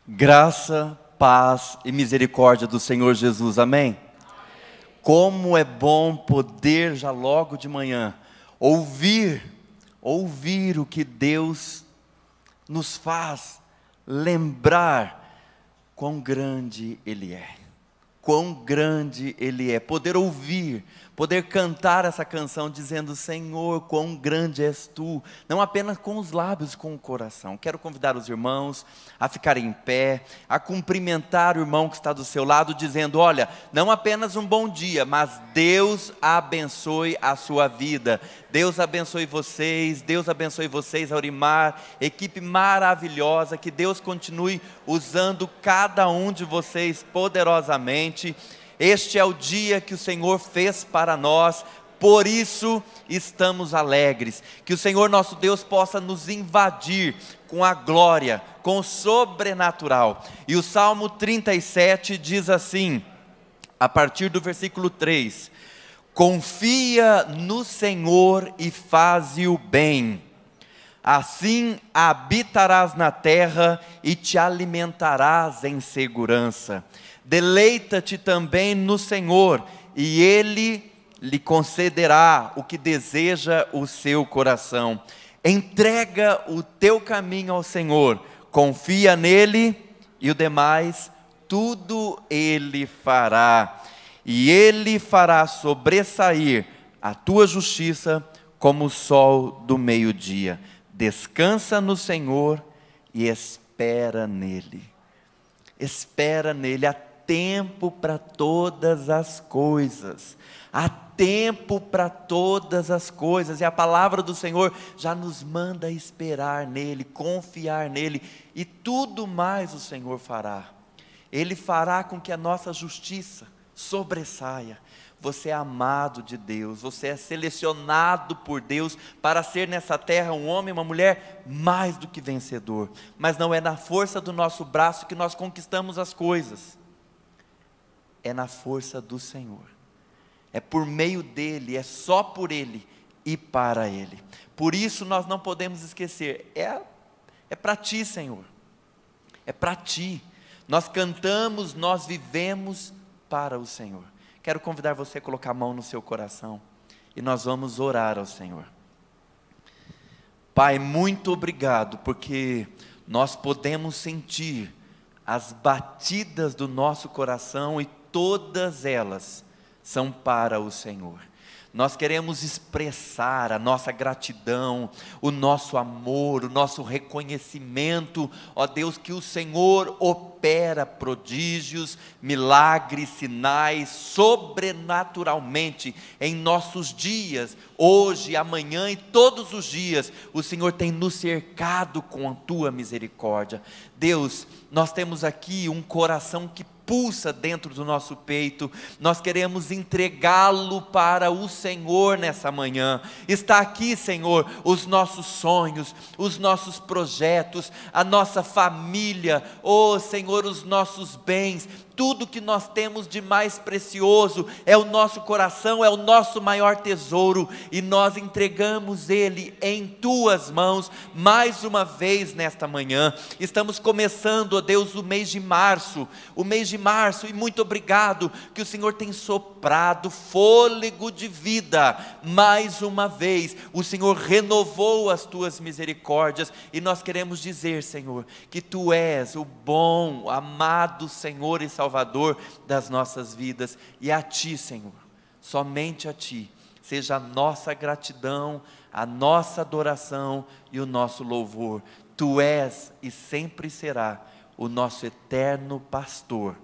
Graça, paz e misericórdia do Senhor Jesus, amém? Como é bom poder já logo de manhã ouvir o que Deus nos faz lembrar quão grande Ele é. Quão grande Ele é, poder ouvir, poder cantar essa canção dizendo: Senhor, quão grande és Tu, não apenas com os lábios, com o coração. Quero convidar os irmãos a ficarem em pé, a cumprimentar o irmão que está do seu lado, dizendo: olha, não apenas um bom dia, mas Deus abençoe a sua vida, Deus abençoe vocês, Aurimar, equipe maravilhosa, que Deus continue usando cada um de vocês poderosamente. Este é o dia que o Senhor fez para nós, por isso estamos alegres. Que o Senhor nosso Deus possa nos invadir com a glória, com o sobrenatural. E o Salmo 37 diz assim, a partir do versículo 3: confia no Senhor e faze o bem, assim habitarás na terra e te alimentarás em segurança. Deleita-te também no Senhor, e Ele lhe concederá o que deseja o seu coração. Entrega o teu caminho ao Senhor, confia nele, e o demais tudo Ele fará. E Ele fará sobressair a tua justiça como o sol do meio-dia. Descansa no Senhor e espera nele. Espera nele. Há tempo para todas as coisas. Há tempo para todas as coisas. E a palavra do Senhor já nos manda esperar nele, confiar nele. E tudo mais o Senhor fará. Ele fará com que a nossa justiça sobressaia. Você é amado de Deus, você é selecionado por Deus para ser nessa terra um homem e uma mulher mais do que vencedor. Mas não é na força do nosso braço que nós conquistamos as coisas, é na força do Senhor, é por meio dEle, é só por Ele e para Ele. Por isso nós não podemos esquecer, é para Ti, Senhor, é para Ti. Nós cantamos, nós vivemos para o Senhor. Quero convidar você a colocar a mão no seu coração e nós vamos orar ao Senhor. Pai, muito obrigado, porque nós podemos sentir as batidas do nosso coração e todas elas são para o Senhor. Nós queremos expressar a nossa gratidão, o nosso amor, o nosso reconhecimento, ó Deus, que o Senhor opera prodígios, milagres, sinais, sobrenaturalmente em nossos dias, hoje, amanhã e todos os dias. O Senhor tem nos cercado com a Tua misericórdia. Deus, nós temos aqui um coração que pulsa dentro do nosso peito, nós queremos entregá-lo para o Senhor nessa manhã. Está aqui, Senhor, os nossos sonhos, os nossos projetos, a nossa família, oh Senhor, os nossos bens, tudo que nós temos de mais precioso, é o nosso coração, é o nosso maior tesouro, e nós entregamos ele em Tuas mãos, mais uma vez nesta manhã. Estamos começando, ó Deus, o mês de março, e muito obrigado, que o Senhor tem soprado fôlego de vida, mais uma vez, o Senhor renovou as Tuas misericórdias, e nós queremos dizer, Senhor, que Tu és o bom, amado Senhor e Salvador das nossas vidas, e a Ti, Senhor, somente a Ti, seja a nossa gratidão, a nossa adoração e o nosso louvor. Tu és e sempre será o nosso eterno pastor,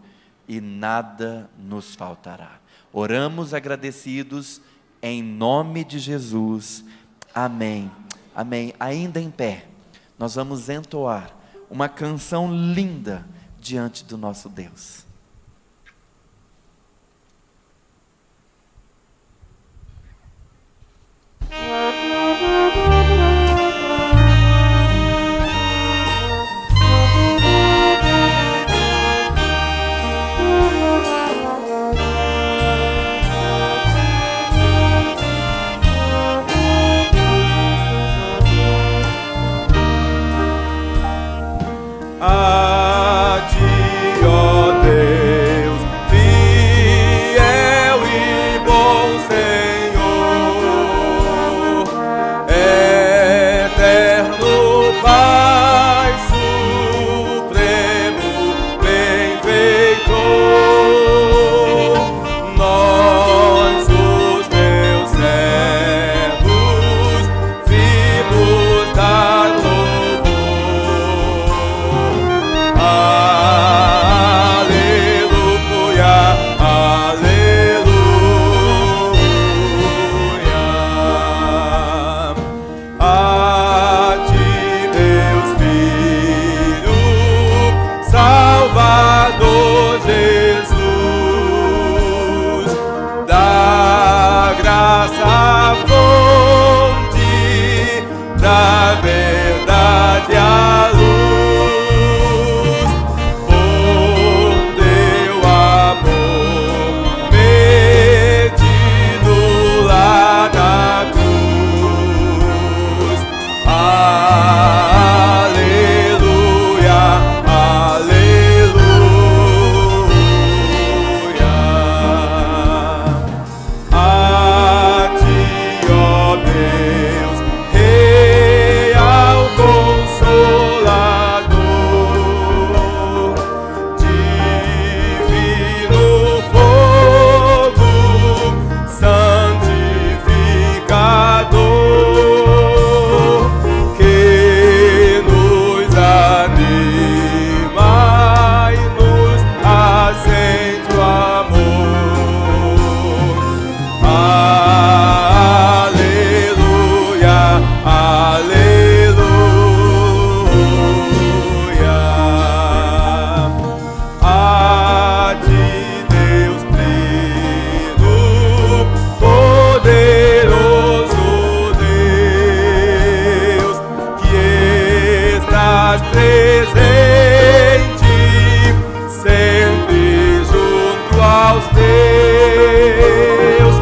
e nada nos faltará. Oramos agradecidos em nome de Jesus, amém, amém. Ainda em pé, nós vamos entoar uma canção linda diante do nosso Deus. A verdade, a luz, por teu amor medido lá na cruz. Aleluia, aleluia. A ti, ó Deus, Real Consolador, divino fogo, santificador, que nos anima e nos acende o amor. Aleluia, aleluia. A ti, Deus pleno, poderoso Deus, que estás presente sempre junto aos teus,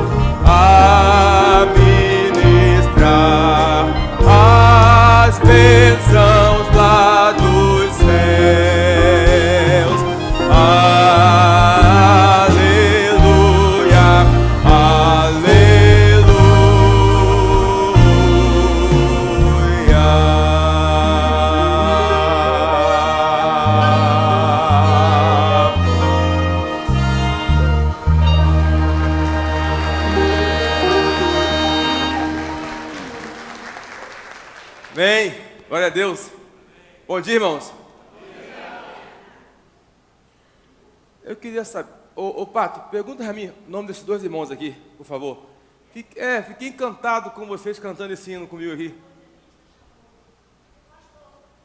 a ministrar as bênçãos lá dos céus. Aleluia, amém. Glória a Deus. Bom dia, irmãos. Eu queria saber, ô Pato, pergunta a mim o nome desses dois irmãos aqui, por favor. Fiquei encantado com vocês cantando esse hino comigo aqui.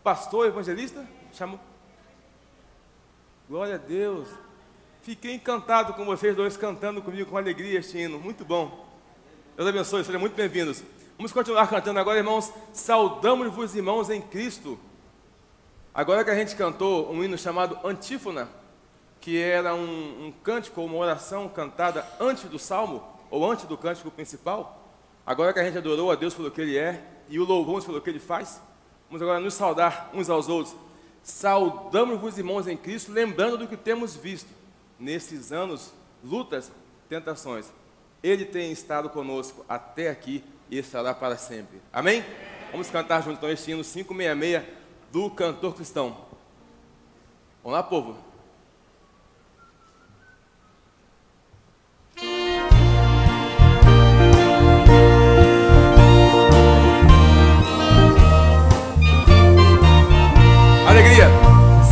Pastor, evangelista? Chamou? Glória a Deus. Fiquei encantado com vocês dois cantando comigo com alegria este hino. Muito bom. Deus abençoe, sejam muito bem-vindos. Vamos continuar cantando agora, irmãos. Saudamos-vos, irmãos, em Cristo. Agora que a gente cantou um hino chamado Antífona, que era um cântico ou uma oração cantada antes do salmo, ou antes do cântico principal. Agora que a gente adorou a Deus pelo que Ele é, e o louvamos pelo que Ele faz, vamos agora nos saudar uns aos outros. Saudamos-vos, irmãos, em Cristo, lembrando do que temos visto nesses anos, lutas, tentações. Ele tem estado conosco até aqui e estará para sempre. Amém? Vamos cantar junto então este hino 566 do cantor cristão. Vamos lá, povo. Alegria!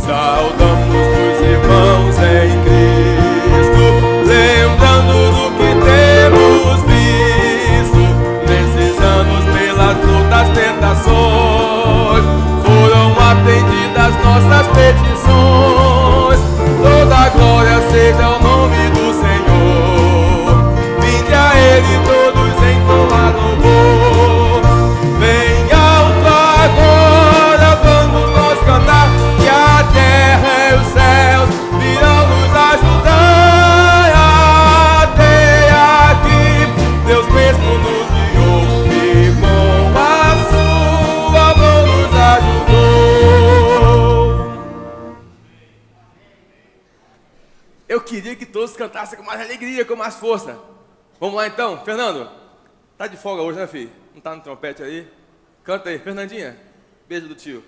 Saudamos os irmãos em Cristo, lembrando do que temos visto nesses anos pelas lutas, tentações. Foram atendidas nossas petições. Toda a glória seja ao nome do Senhor. Vinde a Ele todos entoar louvor. Bem alto agora vamos nós cantar, que a terra e os céus virão nos ajudar. Até aqui Deus mesmo nos guiou e com a sua mão nos ajudou. Eu queria que todos cantassem com mais alegria, com mais força. Vamos lá então, Fernando. Tá de folga hoje, né, filho? Não tá no trompete aí? Canta aí, Fernandinha. Beijo do tio.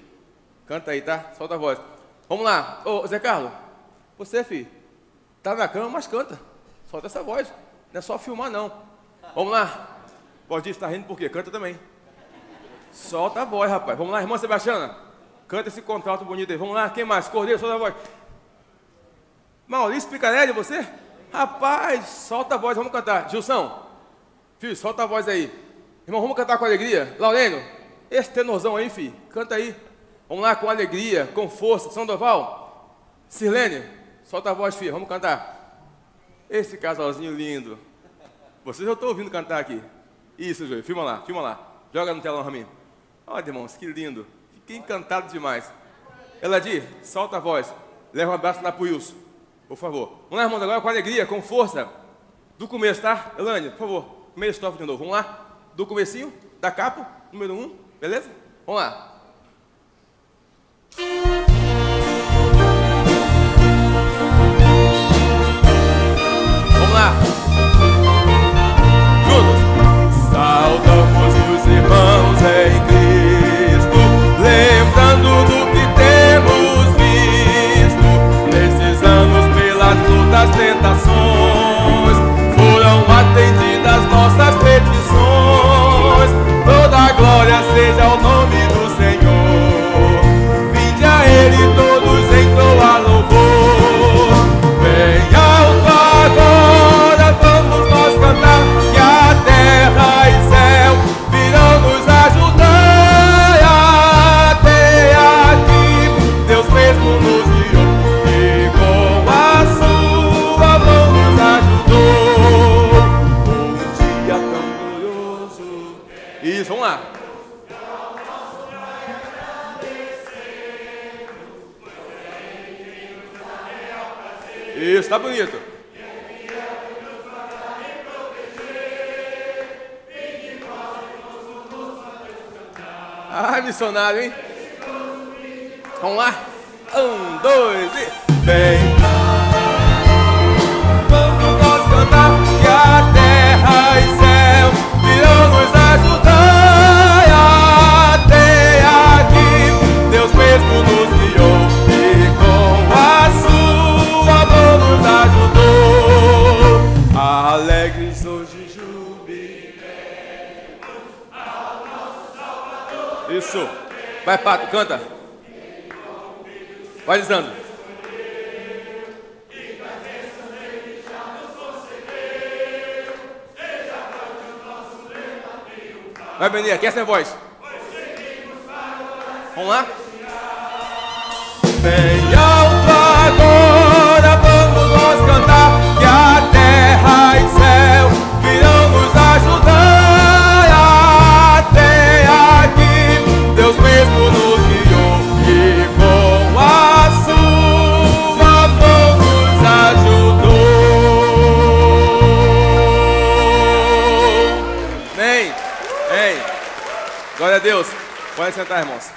Canta aí, tá? Solta a voz. Vamos lá. Ô, Zé Carlos. Você, filho, tá na cama, mas canta. Solta essa voz. Não é só filmar, não. Vamos lá. Pode estar rindo por quê? Canta também. Solta a voz, rapaz. Vamos lá, irmã Sebastiana. Canta esse contrato bonito aí. Vamos lá. Quem mais? Cordeiro, solta a voz. Maurício Picarelli, você? Rapaz, solta a voz. Vamos cantar. Gilson. Filho, solta a voz aí. Irmão, vamos cantar com alegria. Laureno, esse tenorzão aí, filho, canta aí. Vamos lá com alegria, com força. Sandoval, Sirlene, solta a voz, filho, vamos cantar. Esse casalzinho lindo. Vocês já estão ouvindo cantar aqui. Isso, Joey, filma lá. Joga no telão, Raminho. Olha, irmãos, que lindo. Fiquei encantado demais. Eladir, solta a voz. Leva um abraço lá pro Wilson, por favor. Vamos lá, irmãos, agora com alegria, com força. Do começo, tá? Elane, por favor, primeira estrofe de novo. Vamos lá? Do comecinho, da capa, número 1, beleza? Vamos lá. Vamos lá. Juntos. Saudamos os irmãos em Cristo, lembrando do que temos visto. Nesses anos, pelas lutas, tentações, foram atendidas nossas petições. Toda a glória seja ao nome do Senhor. Vinde a Ele todos em toa louvor. Bem alto agora vamos nós cantar, que a terra e céu virão nos ajudar. Até aqui Deus mesmo nos guiou e com a sua mão nos ajudou. Um dia tão glorioso. Isso, vamos lá. Isso, tá bonito. Ah, missionário, hein? Vamos lá. 1, 2 e... Bem, vamos nós cantar, que a terra e céu virão nos ajudar. Até aqui Deus mesmo nos guiou e com a sua mão nos ajudou. Alegres hoje jubilemos ao nosso Salvador. Isso. Vai, Pato, canta. Vai, Lisandro. Vai, Benê, aquece a voz. Vamos lá? Bem alto agora vamos nós cantar, que a terra e céu virão nos ajudar. Até aqui Deus mesmo nos guiou e com a sua mão nos ajudou. Amém. Amém. Glória a Deus. Pode sentar, irmãos.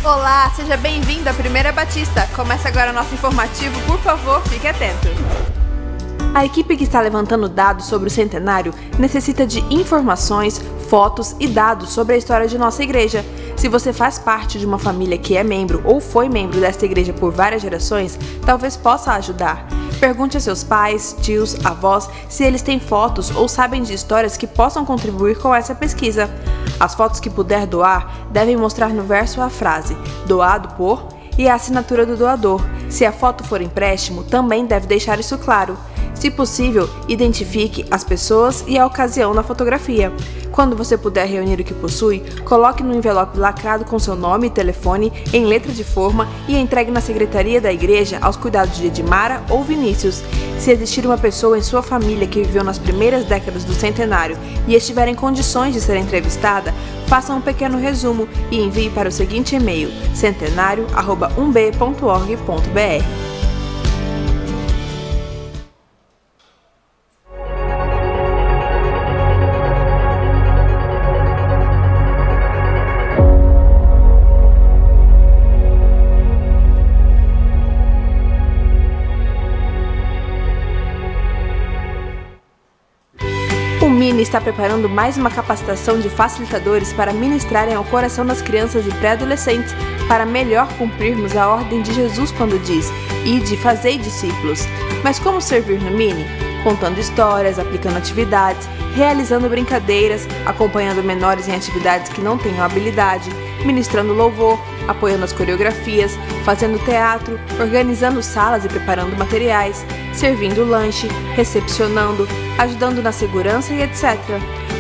Olá, seja bem-vindo à Primeira Batista. Começa agora nosso informativo, por favor, fique atento. A equipe que está levantando dados sobre o centenário necessita de informações, fotos e dados sobre a história de nossa igreja. Se você faz parte de uma família que é membro ou foi membro desta igreja por várias gerações, talvez possa ajudar. Pergunte a seus pais, tios, avós se eles têm fotos ou sabem de histórias que possam contribuir com essa pesquisa. As fotos que puder doar devem mostrar no verso a frase "doado por" e a assinatura do doador. Se a foto for empréstimo, também deve deixar isso claro. Se possível, identifique as pessoas e a ocasião na fotografia. Quando você puder reunir o que possui, coloque no envelope lacrado com seu nome e telefone em letra de forma e entregue na secretaria da igreja aos cuidados de Edmara ou Vinícius. Se existir uma pessoa em sua família que viveu nas primeiras décadas do centenário e estiver em condições de ser entrevistada, faça um pequeno resumo e envie para o seguinte e-mail: centenario@umb.org.br. O Mini está preparando mais uma capacitação de facilitadores para ministrarem ao coração das crianças e pré-adolescentes para melhor cumprirmos a ordem de Jesus quando diz: "Ide, fazei discípulos". Mas como servir no Mini? Contando histórias, aplicando atividades, realizando brincadeiras, acompanhando menores em atividades que não tenham habilidade, ministrando louvor, apoiando as coreografias, fazendo teatro, organizando salas e preparando materiais, servindo lanche, recepcionando, ajudando na segurança e etc.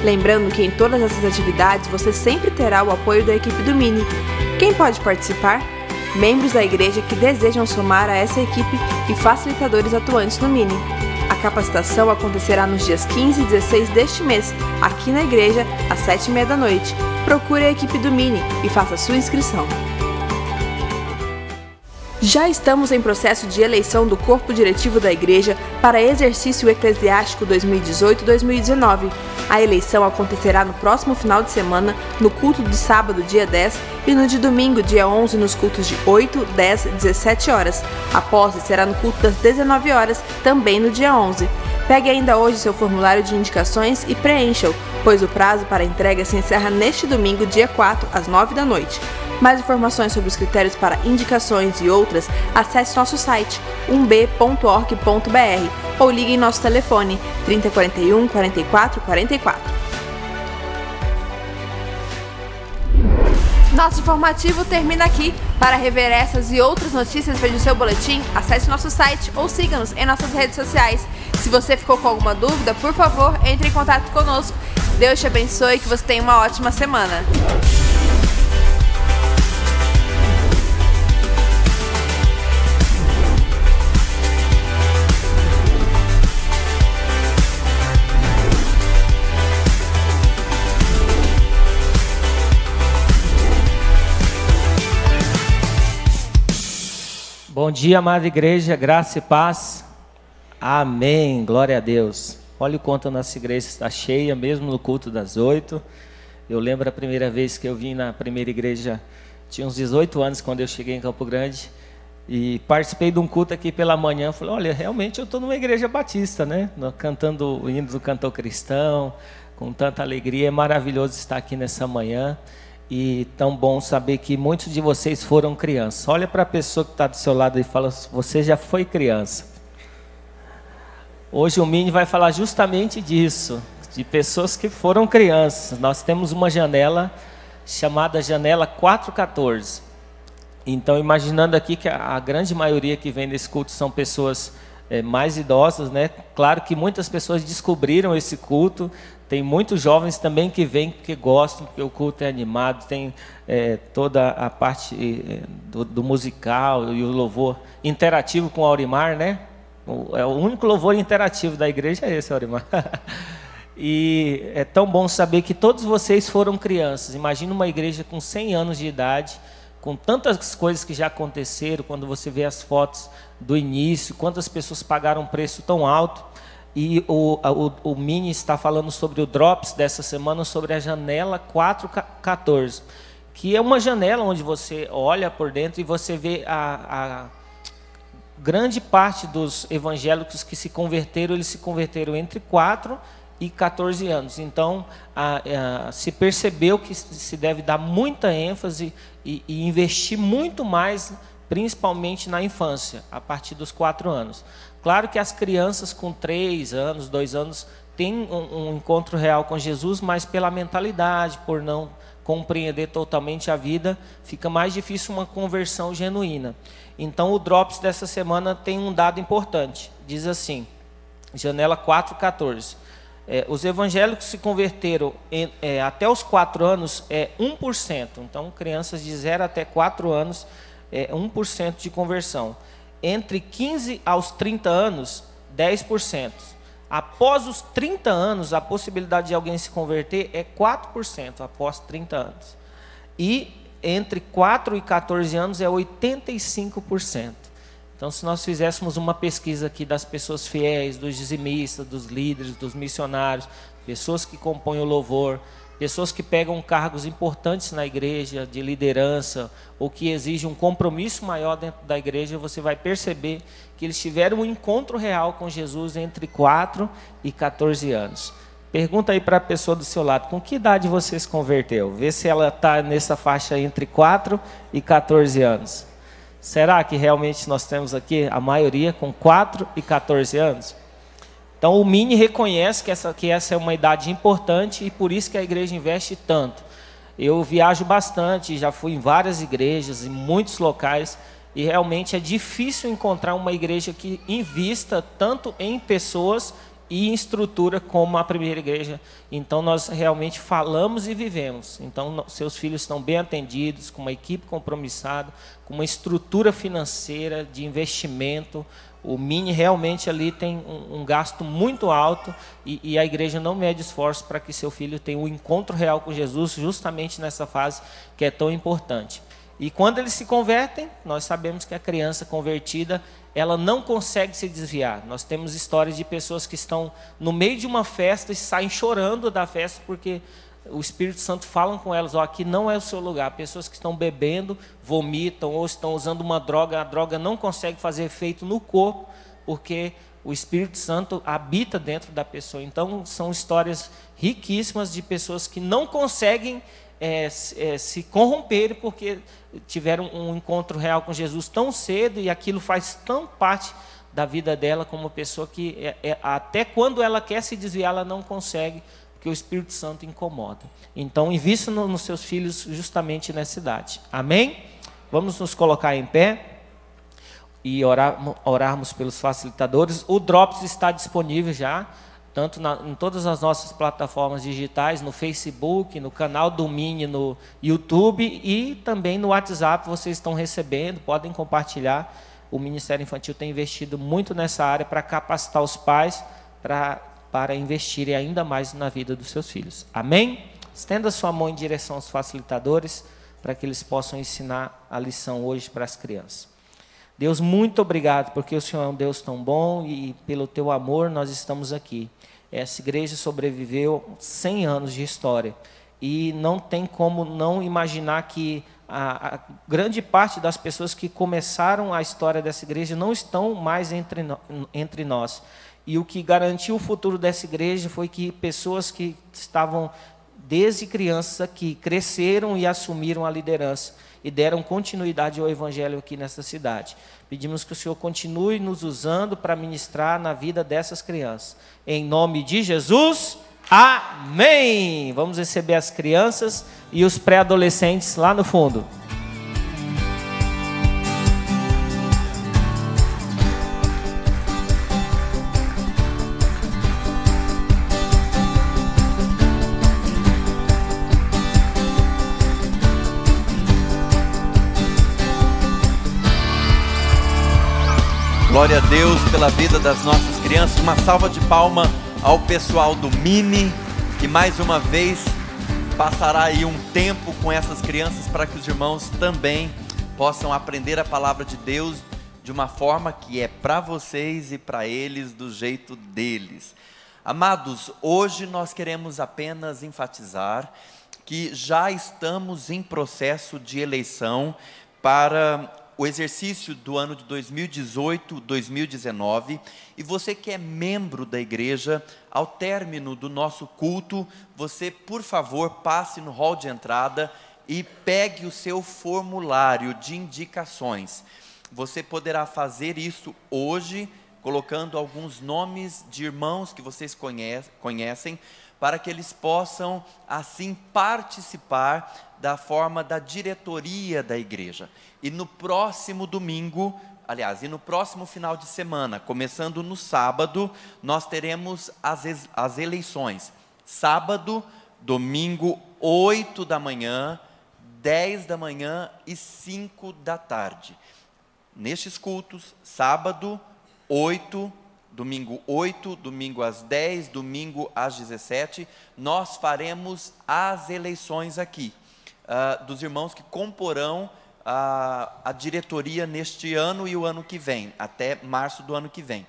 Lembrando que em todas essas atividades você sempre terá o apoio da equipe do Mini. Quem pode participar? Membros da igreja que desejam somar a essa equipe e facilitadores atuantes no Mini. A capacitação acontecerá nos dias 15 e 16 deste mês, aqui na igreja, às 7h30 da noite. Procure a equipe do Mini e faça sua inscrição. Já estamos em processo de eleição do corpo diretivo da igreja para exercício eclesiástico 2018-2019. A eleição acontecerá no próximo final de semana, no culto de sábado, dia 10, e no de domingo, dia 11, nos cultos de 8, 10 e 17 horas. A posse será no culto das 19 horas, também no dia 11. Pegue ainda hoje seu formulário de indicações e preencha-o, pois o prazo para entrega se encerra neste domingo, dia 4, às 9 da noite. Mais informações sobre os critérios para indicações e outras, acesse nosso site umb.org.br ou ligue em nosso telefone 3041 44 44. Nosso informativo termina aqui. Para rever essas e outras notícias, veja o seu boletim, acesse nosso site ou siga-nos em nossas redes sociais. Se você ficou com alguma dúvida, por favor, entre em contato conosco. Deus te abençoe e que você tenha uma ótima semana. Bom dia, amada igreja, graça e paz. Amém, glória a Deus. Olha o quanto a nossa igreja está cheia, mesmo no culto das 8. Eu lembro a primeira vez que eu vim na primeira igreja, tinha uns 18 anos quando eu cheguei em Campo Grande. E participei de um culto aqui pela manhã. Falei, olha, realmente eu estou numa igreja batista, né? Cantando o hino do cantor cristão, com tanta alegria. É maravilhoso estar aqui nessa manhã. E tão bom saber que muitos de vocês foram crianças. Olha para a pessoa que está do seu lado e fala, você já foi criança. Hoje o Mini vai falar justamente disso, de pessoas que foram crianças. Nós temos uma janela chamada janela 414. Então, imaginando aqui que a grande maioria que vem nesse culto são pessoas mais idosas, né? Claro que muitas pessoas descobriram esse culto. Tem muitos jovens também que vêm, que gostam, porque o culto é animado, tem toda a parte do musical e o louvor interativo com o Aurimar, né? O único louvor interativo da igreja é esse, Aurimar. E é tão bom saber que todos vocês foram crianças. Imagina uma igreja com 100 anos de idade, com tantas coisas que já aconteceram, quando você vê as fotos do início, quantas pessoas pagaram um preço tão alto. E o Mini está falando sobre o Drops dessa semana, sobre a janela 414, que é uma janela onde você olha por dentro e você vê a grande parte dos evangélicos que se converteram, eles se converteram entre 4 e 14 anos. Então, se percebeu que se deve dar muita ênfase e investir muito mais, principalmente na infância, a partir dos 4 anos. Claro que as crianças com 3 anos, 2 anos, têm um encontro real com Jesus, mas pela mentalidade, por não compreender totalmente a vida, fica mais difícil uma conversão genuína. Então, o Drops dessa semana tem um dado importante. Diz assim, janela 414. Os evangélicos se converteram até os 4 anos, 1%. Então, crianças de 0 até 4 anos, 1% de conversão. Entre 15 aos 30 anos, 10%. Após os 30 anos, a possibilidade de alguém se converter é 4% após 30 anos. E entre 4 e 14 anos é 85%. Então, se nós fizéssemos uma pesquisa aqui das pessoas fiéis, dos dizimistas, dos líderes, dos missionários, pessoas que compõem o louvor, pessoas que pegam cargos importantes na igreja, de liderança, ou que exigem um compromisso maior dentro da igreja, você vai perceber que eles tiveram um encontro real com Jesus entre 4 e 14 anos. Pergunta aí para a pessoa do seu lado, com que idade você se converteu? Vê se ela está nessa faixa entre 4 e 14 anos. Será que realmente nós temos aqui a maioria com 4 e 14 anos? Então, o Mini reconhece que essa é uma idade importante e por isso que a igreja investe tanto. Eu viajo bastante, já fui em várias igrejas, em muitos locais, e realmente é difícil encontrar uma igreja que invista tanto em pessoas e em estrutura como a primeira igreja. Então nós realmente falamos e vivemos. Então seus filhos estão bem atendidos, com uma equipe compromissada, com uma estrutura financeira de investimento. O Mini realmente ali tem um gasto muito alto e a igreja não mede esforço para que seu filho tenha um encontro real com Jesus, justamente nessa fase que é tão importante. E quando eles se convertem, nós sabemos que a criança convertida, ela não consegue se desviar. Nós temos histórias de pessoas que estão no meio de uma festa e saem chorando da festa porque o Espírito Santo fala com elas, aqui não é o seu lugar. Pessoas que estão bebendo, vomitam ou estão usando uma droga, a droga não consegue fazer efeito no corpo, porque o Espírito Santo habita dentro da pessoa. Então são histórias riquíssimas de pessoas que não conseguem se corromperem porque tiveram um encontro real com Jesus tão cedo e aquilo faz tão parte da vida dela como pessoa que até quando ela quer se desviar, ela não consegue, porque o Espírito Santo incomoda. Então, invista nos seus filhos justamente nessa idade. Amém? Vamos nos colocar em pé e orarmos pelos facilitadores. O Drops está disponível já, tanto em todas as nossas plataformas digitais, no Facebook, no canal do Mini, no YouTube e também no WhatsApp. Vocês estão recebendo, podem compartilhar. O Ministério Infantil tem investido muito nessa área para capacitar os pais para investirem ainda mais na vida dos seus filhos. Amém? Estenda sua mão em direção aos facilitadores para que eles possam ensinar a lição hoje para as crianças. Deus, muito obrigado, porque o Senhor é um Deus tão bom e pelo teu amor nós estamos aqui. Essa igreja sobreviveu 100 anos de história e não tem como não imaginar que a grande parte das pessoas que começaram a história dessa igreja não estão mais entre nós. E o que garantiu o futuro dessa igreja foi que pessoas que estavam desde crianças aqui cresceram e assumiram a liderança e deram continuidade ao evangelho aqui nessa cidade. Pedimos que o Senhor continue nos usando para ministrar na vida dessas crianças. Em nome de Jesus, amém! Vamos receber as crianças e os pré-adolescentes lá no fundo. Glória a Deus pela vida das nossas crianças. Uma salva de palma ao pessoal do Mini, que mais uma vez passará aí um tempo com essas crianças para que os irmãos também possam aprender a palavra de Deus de uma forma que é para vocês e para eles do jeito deles. Amados, hoje nós queremos apenas enfatizar que já estamos em processo de eleição para o exercício do ano de 2018-2019, e você que é membro da igreja, ao término do nosso culto, você, por favor, passe no hall de entrada e pegue o seu formulário de indicações. Você poderá fazer isso hoje, colocando alguns nomes de irmãos que vocês conhecem, para que eles possam, assim, participar da forma da diretoria da igreja. E no próximo domingo, aliás, e no próximo final de semana, começando no sábado, nós teremos as eleições. Sábado, domingo, 8 da manhã, 10 da manhã e 5 da tarde. Nestes cultos, sábado, 8, domingo 8, domingo às 10, domingo às 17, nós faremos as eleições aqui, dos irmãos que comporão a diretoria neste ano e o ano que vem, até março do ano que vem.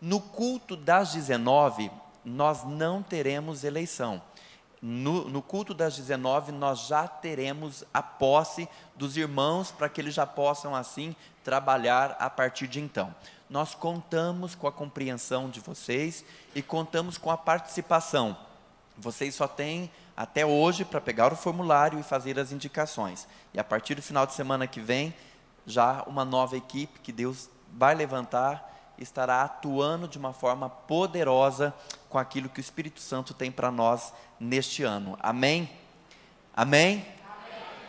No culto das 19, nós não teremos eleição. No culto das 19, nós já teremos a posse dos irmãos, para que eles já possam, assim, trabalhar a partir de então. Nós contamos com a compreensão de vocês e contamos com a participação. Vocês só têm até hoje para pegar o formulário e fazer as indicações. E a partir do final de semana que vem, já uma nova equipe que Deus vai levantar estará atuando de uma forma poderosa com aquilo que o Espírito Santo tem para nós neste ano. Amém? Amém?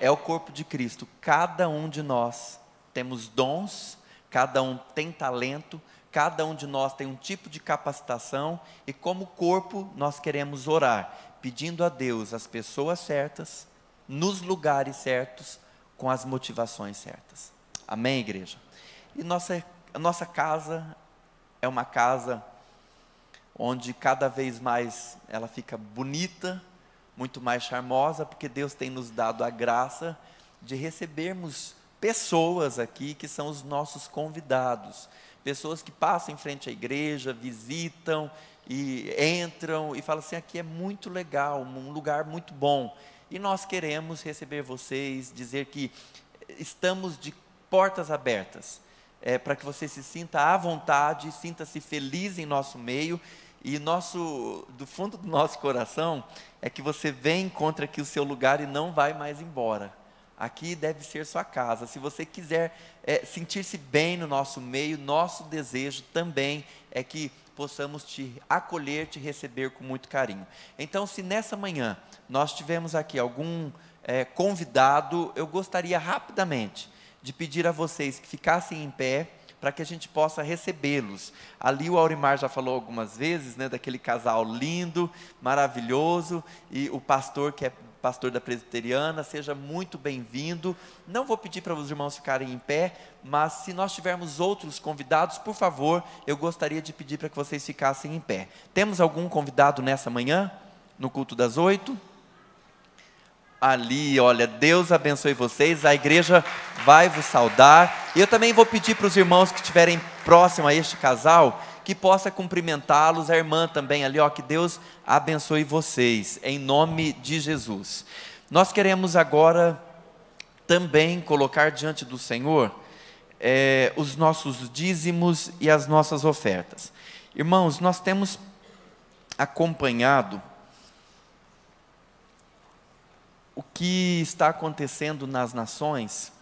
É o corpo de Cristo. Cada um de nós temos dons, cada um tem talento, cada um de nós tem um tipo de capacitação, e como corpo nós queremos orar, pedindo a Deus as pessoas certas, nos lugares certos, com as motivações certas. Amém, igreja? E a nossa casa é uma casa onde cada vez mais ela fica bonita, muito mais charmosa, porque Deus tem nos dado a graça de recebermos pessoas aqui que são os nossos convidados, pessoas que passam em frente à igreja, visitam e entram e falam assim: aqui é muito legal, um lugar muito bom, e nós queremos receber vocês, dizer que estamos de portas abertas, para que você se sinta à vontade, sinta-se feliz em nosso meio, e do fundo do nosso coração é que você venha, encontre aqui o seu lugar e não vai mais embora. Aqui deve ser sua casa. Se você quiser sentir-se bem no nosso meio, nosso desejo também é que possamos te acolher, te receber com muito carinho. Então, se nessa manhã nós tivemos aqui algum convidado, eu gostaria rapidamente de pedir a vocês que ficassem em pé, para que a gente possa recebê-los. Ali o Aurimar já falou algumas vezes, né, daquele casal lindo, maravilhoso, e o pastor, que é pastor da presbiteriana, seja muito bem-vindo. Não vou pedir para os irmãos ficarem em pé, mas se nós tivermos outros convidados, por favor, eu gostaria de pedir para que vocês ficassem em pé. Temos algum convidado nessa manhã, no culto das 8? Ali, olha, Deus abençoe vocês, a igreja vai vos saudar, e eu também vou pedir para os irmãos que estiverem próximos a este casal, que possa cumprimentá-los, a irmã também ali, ó, que Deus abençoe vocês, em nome de Jesus. Nós queremos agora também colocar diante do Senhor os nossos dízimos e as nossas ofertas. Irmãos, nós temos acompanhado o que está acontecendo nas nações,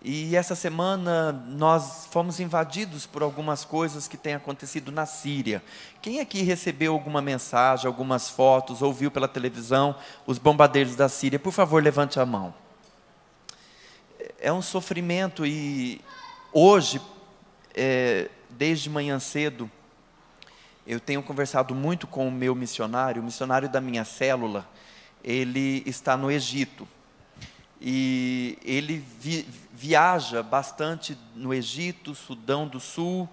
e essa semana nós fomos invadidos por algumas coisas que têm acontecido na Síria. Quem aqui recebeu alguma mensagem, algumas fotos, ouviu pela televisão os bombardeios da Síria? Por favor, levante a mão. É um sofrimento, e hoje, desde manhã cedo, eu tenho conversado muito com o meu missionário, o missionário da minha célula. Ele está no Egito, e ele viaja bastante no Egito, Sudão do Sul,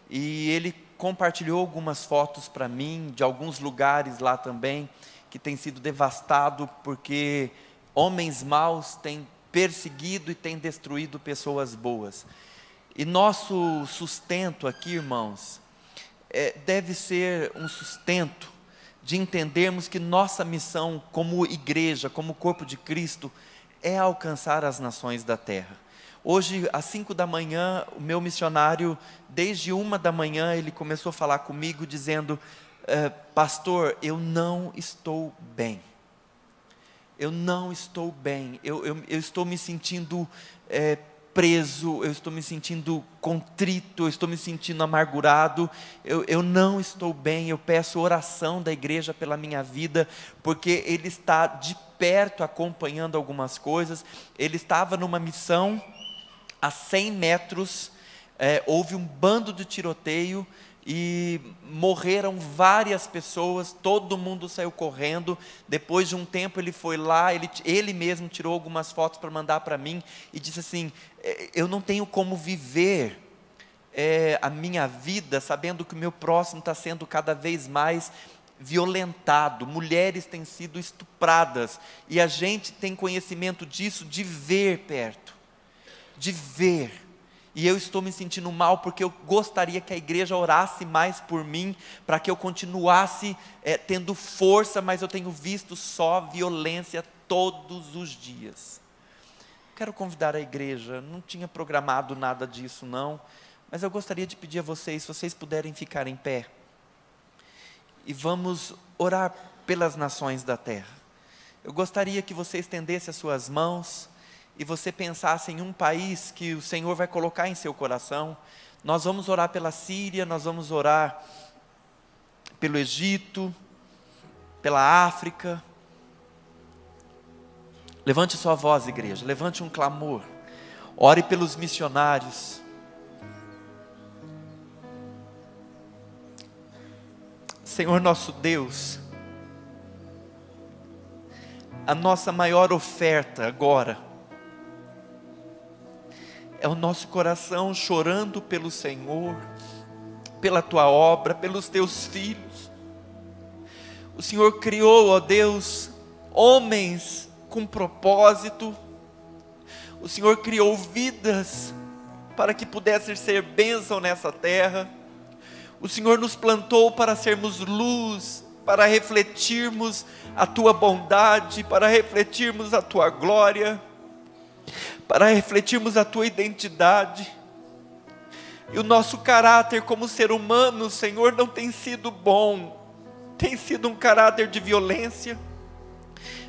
e ele compartilhou algumas fotos para mim, de alguns lugares lá também, que tem sido devastado, porque homens maus têm perseguido e têm destruído pessoas boas. E nosso sustento aqui, irmãos, deve ser um sustento de entendermos que nossa missão como igreja, como corpo de Cristo, é alcançar as nações da terra. Hoje, às 5 da manhã, o meu missionário, desde 1 da manhã, ele começou a falar comigo, dizendo: pastor, eu não estou bem. Eu não estou bem. Eu estou me sentindo preso, eu estou me sentindo contrito, eu estou me sentindo amargurado, eu não estou bem. Eu peço oração da igreja pela minha vida, porque ele está de perto acompanhando algumas coisas. Ele estava numa missão a 100 metros, houve um bando de tiroteio, e morreram várias pessoas, todo mundo saiu correndo. Depois de um tempo ele foi lá, ele mesmo tirou algumas fotos para mandar para mim, e disse assim: eu não tenho como viver a minha vida sabendo que o meu próximo está sendo cada vez mais violentado, mulheres têm sido estupradas, e a gente tem conhecimento disso, de ver perto, de ver. E eu estou me sentindo mal, porque eu gostaria que a igreja orasse mais por mim, para que eu continuasse tendo força, mas eu tenho visto só violência todos os dias. Quero convidar a igreja, não tinha programado nada disso não, mas eu gostaria de pedir a vocês, se vocês puderem ficar em pé, e vamos orar pelas nações da terra. Eu gostaria que você estendesse as suas mãos, e você pensasse em um país que o Senhor vai colocar em seu coração. Nós vamos orar pela Síria, nós vamos orar pelo Egito, pela África. Levante sua voz, igreja, levante um clamor. Ore pelos missionários. Senhor nosso Deus, a nossa maior oferta agora é o nosso coração chorando pelo Senhor, pela Tua obra, pelos Teus filhos. O Senhor criou, ó Deus, homens com propósito. O Senhor criou vidas para que pudessem ser bênção nessa terra. O Senhor nos plantou para sermos luz, para refletirmos a Tua bondade, para refletirmos a Tua glória, para refletirmos a Tua identidade. E o nosso caráter como ser humano, Senhor, não tem sido bom. Tem sido um caráter de violência,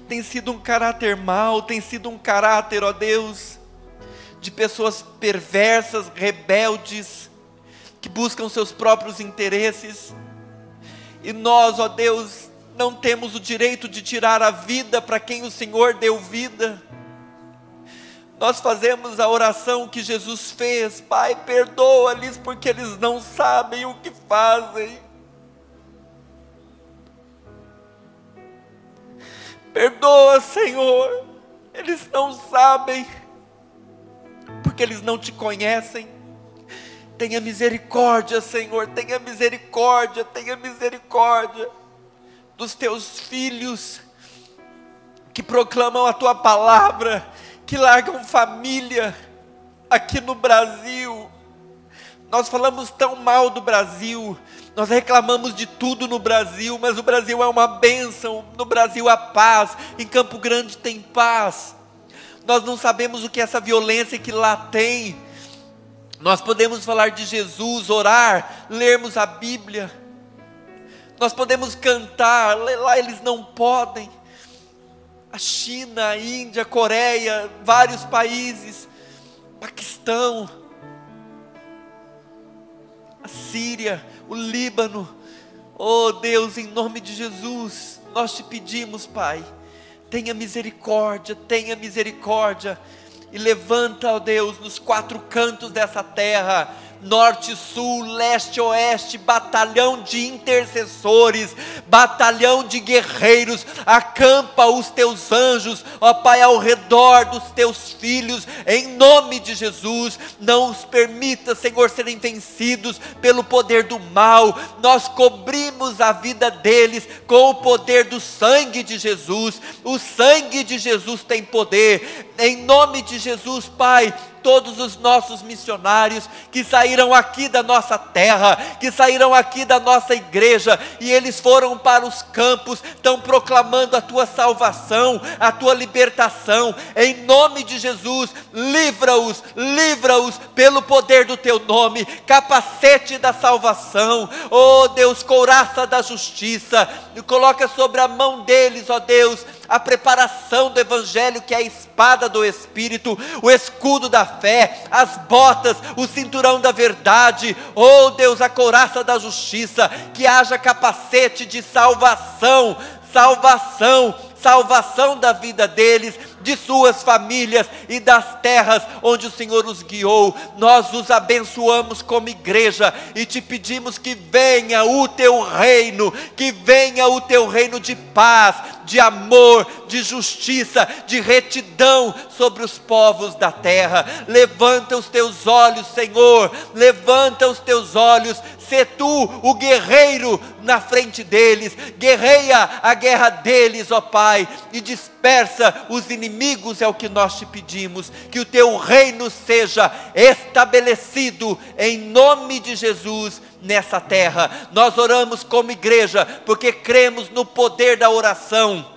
tem sido um caráter mau, tem sido um caráter, ó Deus, de pessoas perversas, rebeldes, que buscam seus próprios interesses. E nós, ó Deus, não temos o direito de tirar a vida para quem o Senhor deu vida. Nós fazemos a oração que Jesus fez: Pai, perdoa-lhes porque eles não sabem o que fazem. Perdoa, Senhor, eles não sabem, porque eles não Te conhecem. Tenha misericórdia, Senhor, tenha misericórdia dos Teus filhos, que proclamam a Tua palavra, que largam família aqui no Brasil. Nós falamos tão mal do Brasil, nós reclamamos de tudo no Brasil, mas o Brasil é uma bênção. No Brasil há paz, em Campo Grande tem paz. Nós não sabemos o que é essa violência que lá tem. Nós podemos falar de Jesus, orar, lermos a Bíblia. Nós podemos cantar, lá eles não podem. A China, a Índia, a Coreia, vários países, Paquistão, a Síria, o Líbano. Oh Deus, em nome de Jesus, nós Te pedimos, Pai, tenha misericórdia, e levanta, ó Deus, nos 4 cantos dessa terra, norte, sul, leste, oeste, batalhão de intercessores, batalhão de guerreiros, acampa os Teus anjos, ó Pai, ao redor dos Teus filhos, em nome de Jesus. Não os permita, Senhor, serem vencidos pelo poder do mal. Nós cobrimos a vida deles com o poder do sangue de Jesus. O sangue de Jesus tem poder, em nome de Jesus, Pai. Todos os nossos missionários que saíram aqui da nossa terra, que saíram aqui da nossa igreja, e eles foram para os campos, estão proclamando a Tua salvação, a Tua libertação, em nome de Jesus. Livra-os pelo poder do Teu nome, capacete da salvação, oh Deus, couraça da justiça, e coloca sobre a mão deles, ó Deus, a preparação do Evangelho, que é a espada do Espírito, o escudo da fé, as botas, o cinturão da verdade, oh Deus, a couraça da justiça, que haja capacete de salvação da vida deles, de suas famílias e das terras onde o Senhor os guiou. Nós os abençoamos como igreja e Te pedimos que venha o Teu reino, de paz, de amor, de justiça, de retidão sobre os povos da terra. Levanta os Teus olhos, Senhor, sê Tu o guerreiro na frente deles, guerreia a guerra deles, ó Pai, e dispersa os inimigos, é o que nós Te pedimos. Que o Teu reino seja estabelecido em nome de Jesus nessa terra. Nós oramos como igreja porque cremos no poder da oração.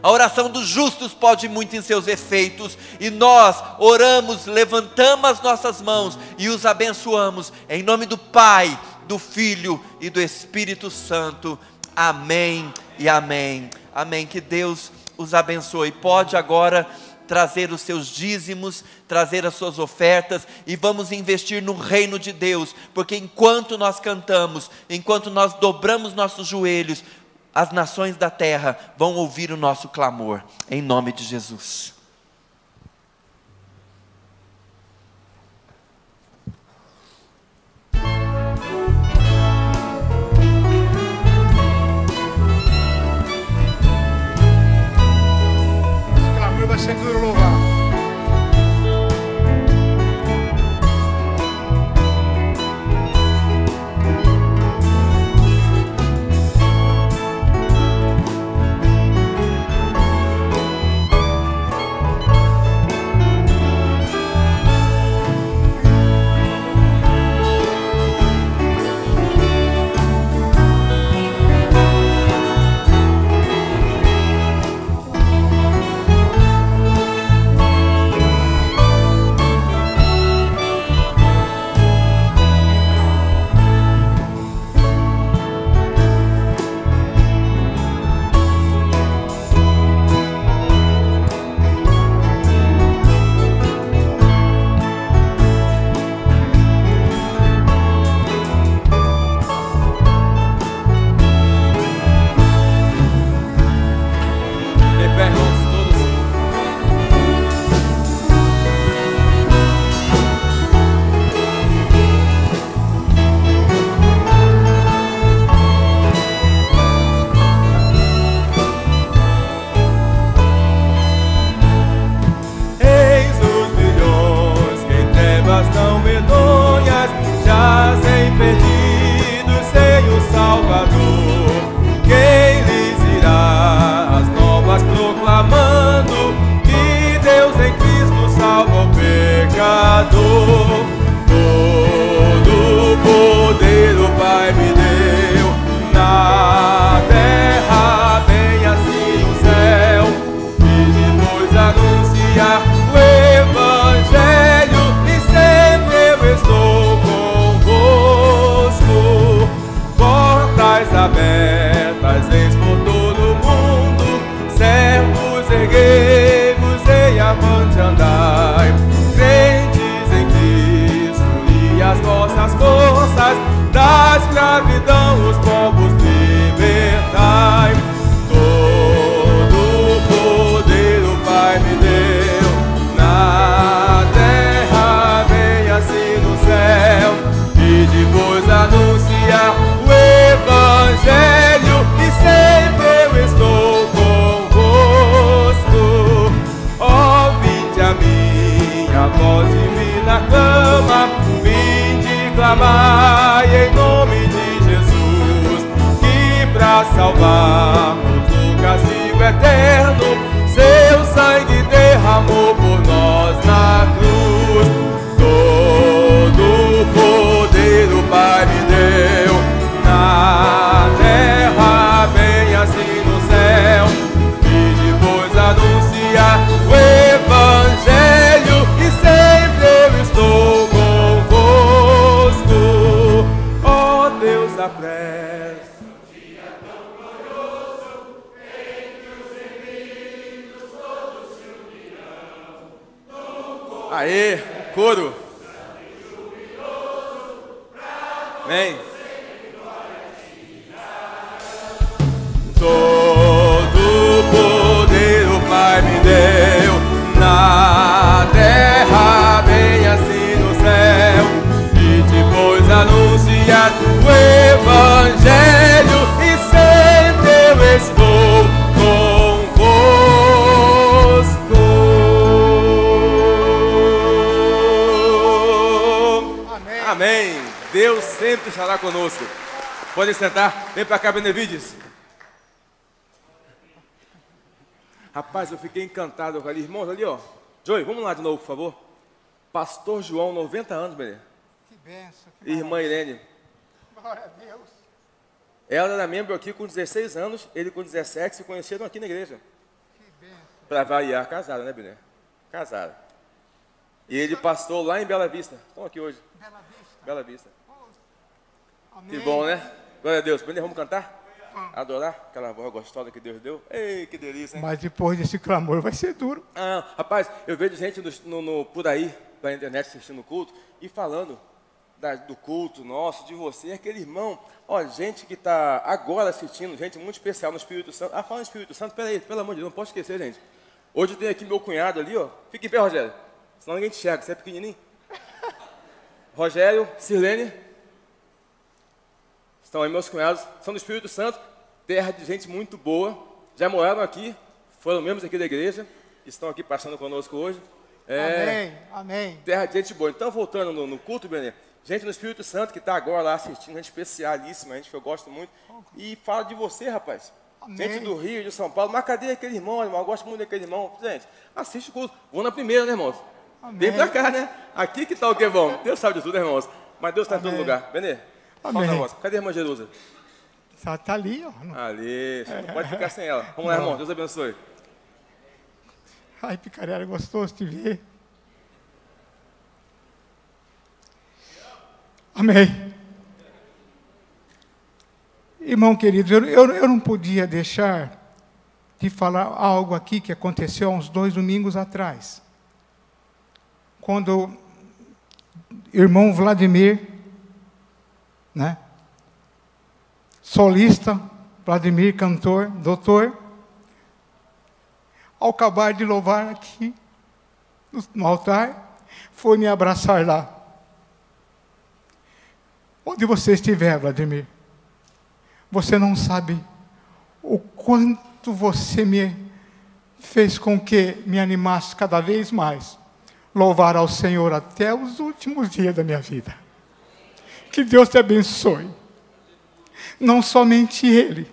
A oração dos justos pode muito em seus efeitos, e nós oramos, levantamos as nossas mãos e os abençoamos em nome do Pai, do Filho e do Espírito Santo. Amém e amém. Amém. Que Deus os abençoe. Pode agora trazer os seus dízimos, trazer as suas ofertas, e vamos investir no reino de Deus, porque enquanto nós cantamos, enquanto nós dobramos nossos joelhos, as nações da terra vão ouvir o nosso clamor, em nome de Jesus. O clamor vai ser duro louvar. Aê, coro. Amém. Todo poder o Pai me deu, na terra bem assim no céu, e depois anunciar o Evangelho, e sempre eu estou convosco. Amém. Amém. Deus sempre estará conosco. Pode sentar. Vem para cá, Benevides. Rapaz, eu fiquei encantado com ali. Irmãos, ali, ó. Joey, vamos lá de novo, por favor. Pastor João, 90 anos, Benê. Que benção. Que Irmã Irene. glória a Deus. Ela era membro aqui com 16 anos, ele com 17, se conheceram aqui na igreja. Que benção. Para variar, casaram, né, Benê? Casaram. E ele pastor lá em Bela Vista. Estão aqui hoje. Bela Vista. Bela Vista. Amém. Que bom, né? Glória a Deus. Benê, vamos cantar? Adorar aquela voz gostosa que Deus deu. Ei, que delícia, hein? Mas depois desse clamor vai ser duro. Ah, rapaz, eu vejo gente por aí, pela internet, assistindo o culto, e falando do culto nosso, de você, aquele irmão, ó, gente que está agora assistindo, gente muito especial no Espírito Santo. Ah, fala no Espírito Santo, peraí, pelo amor de Deus, não posso esquecer, gente. Hoje tem aqui meu cunhado ali, ó. Fica em pé, Rogério, senão ninguém te enxerga, você é pequenininho. Rogério, Sirlene, estão aí meus cunhados, são do Espírito Santo, terra de gente muito boa, já moraram aqui, foram membros aqui da igreja, estão aqui passando conosco hoje. Amém, amém. Terra de gente boa. Então, voltando no culto, Benê, gente no Espírito Santo que está agora lá assistindo, gente especialíssima, gente que eu gosto muito, e fala de você, rapaz. Amém. Gente do Rio, de São Paulo, mas cadê aquele irmão, irmão? Eu gosto muito daquele irmão. Gente, assiste o culto. Vou na primeira, né, irmãos? Amém. Vem pra cá, né? Aqui que tá o que é bom. Deus sabe de tudo, né, irmãos? Mas Deus está em todo lugar. Benê, fala Amém. na voz. Cadê a irmã Jerusa? Tá ali, ó. Ali, você não pode ficar sem ela. Vamos lá, irmão. Deus abençoe. Ai, Picareta, gostoso de ver. Amém. Irmão querido, eu não podia deixar de falar algo aqui que aconteceu há uns 2 domingos atrás. Quando o irmão Vladimir, né, solista, Vladimir, cantor, doutor, ao acabar de louvar aqui no altar, foi me abraçar lá. Onde você estiver, Vladimir, você não sabe o quanto você me fez com que me animasse cada vez mais. Louvar ao Senhor até os últimos dias da minha vida. Que Deus te abençoe. Não somente Ele,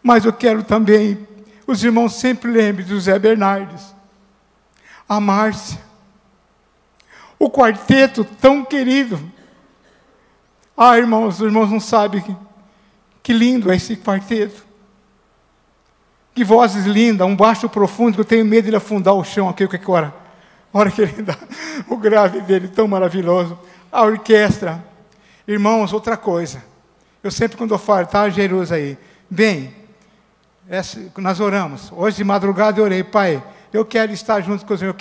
mas eu quero também, os irmãos sempre lembrem do Zé Bernardes, a Márcia, o quarteto tão querido. Ah, irmãos, os irmãos não sabem que lindo é esse quarteto. Que vozes lindas, um baixo profundo, que eu tenho medo de ele afundar o chão aqui, que hora que ele dá, o grave dele, tão maravilhoso. A orquestra. Irmãos, outra coisa. Eu sempre quando eu falo, tá, Jerusa aí, bem, nós oramos. Hoje de madrugada eu orei, Pai, eu quero estar junto com o Senhor,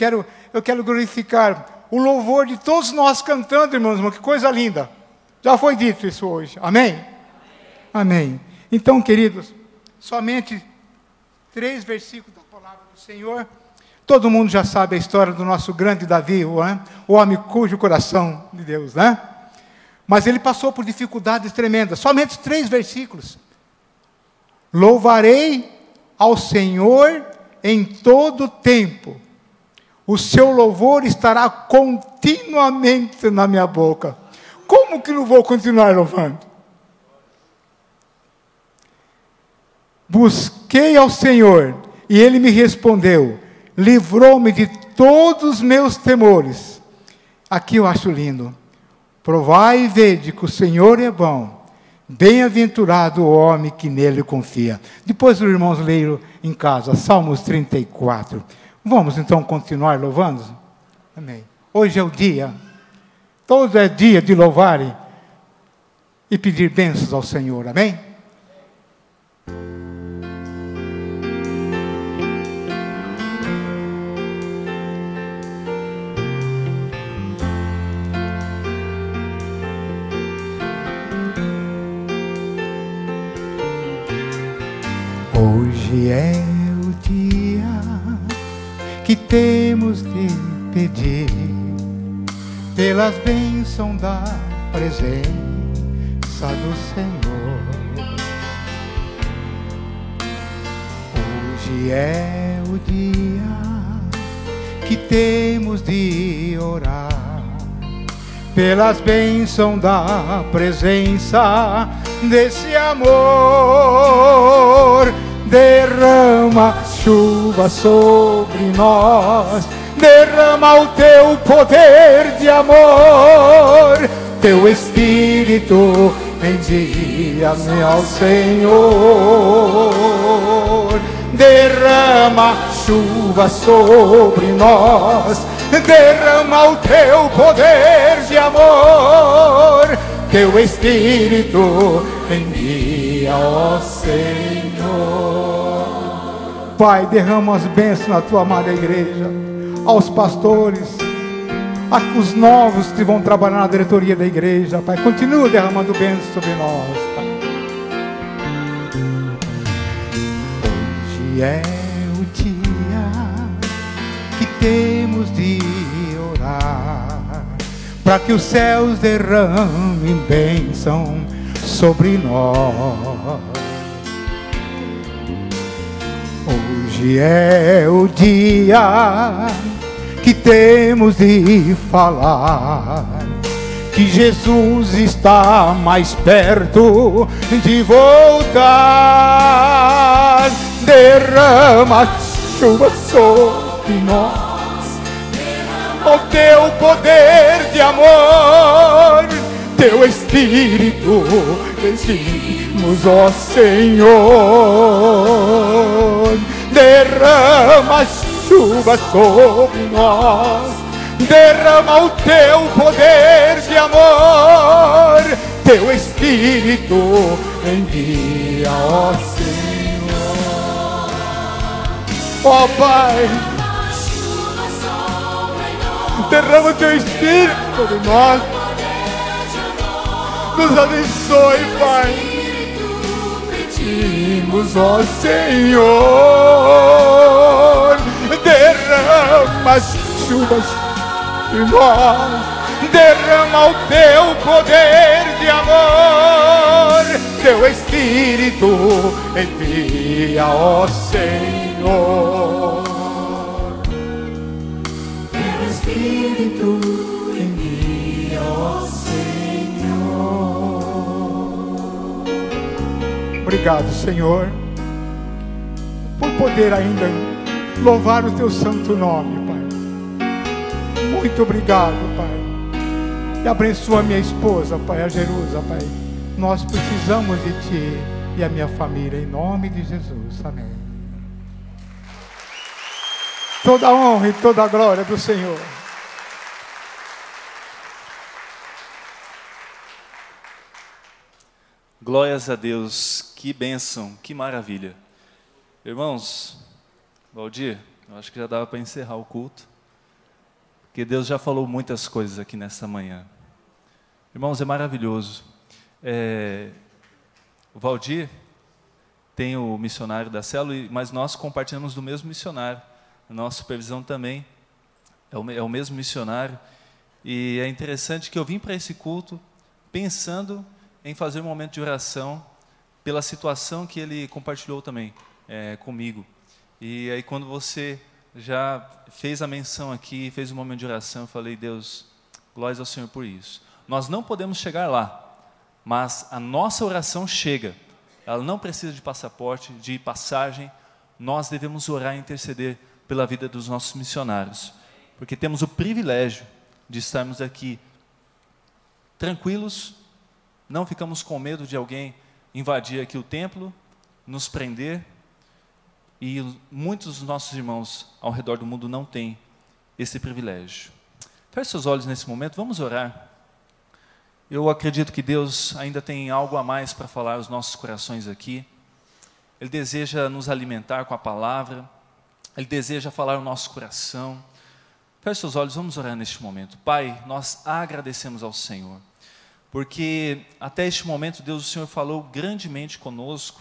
eu quero glorificar o louvor de todos nós cantando, irmãos, que coisa linda. Já foi dito isso hoje. Amém? Amém. Então, queridos, somente 3 versículos da palavra do Senhor. Todo mundo já sabe a história do nosso grande Davi, né? O homem cujo coração de Deus, né? Mas ele passou por dificuldades tremendas. Somente 3 versículos. Louvarei ao Senhor em todo tempo. O seu louvor estará continuamente na minha boca. Como que não vou continuar louvando? Busquei ao Senhor e Ele me respondeu. Livrou-me de todos os meus temores. Aqui eu acho lindo. Provai e vede que o Senhor é bom. Bem-aventurado o homem que nele confia. Depois os irmãos leiam em casa, Salmos 34. Vamos então continuar louvando? Amém. Hoje é o dia. Todo é dia de louvar e pedir bênçãos ao Senhor. Amém? Hoje é o dia que temos de pedir pelas bênçãos da presença do Senhor. Hoje é o dia que temos de orar pelas bênçãos da presença desse amor. Derrama chuva sobre nós, derrama o teu poder de amor, teu Espírito envia-me ao Senhor. Derrama chuva sobre nós, derrama o teu poder de amor, teu Espírito envia ao Senhor. Pai, derrama as bênçãos na tua amada igreja, aos pastores, Os novos que vão trabalhar na diretoria da igreja, Pai. Continua derramando bênçãos sobre nós, Pai. Hoje é o dia que temos de orar, para que os céus derramem bênção sobre nós. Hoje é o dia que temos de falar que Jesus está mais perto de voltar. Derrama chuva sobre nós, o teu poder de amor, teu Espírito pedimos, ó Senhor. Derrama chuva sobre nós, derrama o teu poder de amor, teu Espírito envia, ó Senhor. Ó Pai, derrama o teu Espírito sobre nós, nos abençoe, Pai. Pedimos, ó Senhor, derrama chuvas em nós, derrama o teu poder de amor, teu Espírito envia, ó Senhor. Teu Espírito envia, ó Senhor. Obrigado, Senhor, por poder ainda louvar o teu santo nome, Pai. Muito obrigado, Pai. E abençoa minha esposa, Pai, a Jerusa, Pai. Nós precisamos de Ti e a minha família, em nome de Jesus. Amém. Toda a honra e toda a glória do Senhor. Glórias a Deus, que bênção, que maravilha. Irmãos, Valdir, eu acho que já dava para encerrar o culto, porque Deus já falou muitas coisas aqui nessa manhã. Irmãos, é maravilhoso. O Valdir tem o missionário da célula, mas nós compartilhamos do mesmo missionário. A nossa supervisão também é o mesmo missionário. E é interessante que eu vim para esse culto pensando em fazer um momento de oração pela situação que ele compartilhou também comigo. E aí quando você já fez a menção aqui, fez um momento de oração, eu falei, Deus, glórias ao Senhor por isso. Nós não podemos chegar lá, mas a nossa oração chega. Ela não precisa de passaporte, de passagem. Nós devemos orar e interceder pela vida dos nossos missionários, porque temos o privilégio de estarmos aqui tranquilos, não ficamos com medo de alguém invadir aqui o templo, nos prender, e muitos dos nossos irmãos ao redor do mundo não têm esse privilégio. Feche seus olhos nesse momento, vamos orar. Eu acredito que Deus ainda tem algo a mais para falar aos nossos corações aqui. Ele deseja nos alimentar com a palavra, Ele deseja falar ao nosso coração. Feche seus olhos, vamos orar neste momento. Pai, nós agradecemos ao Senhor, porque até este momento, Deus, o Senhor falou grandemente conosco,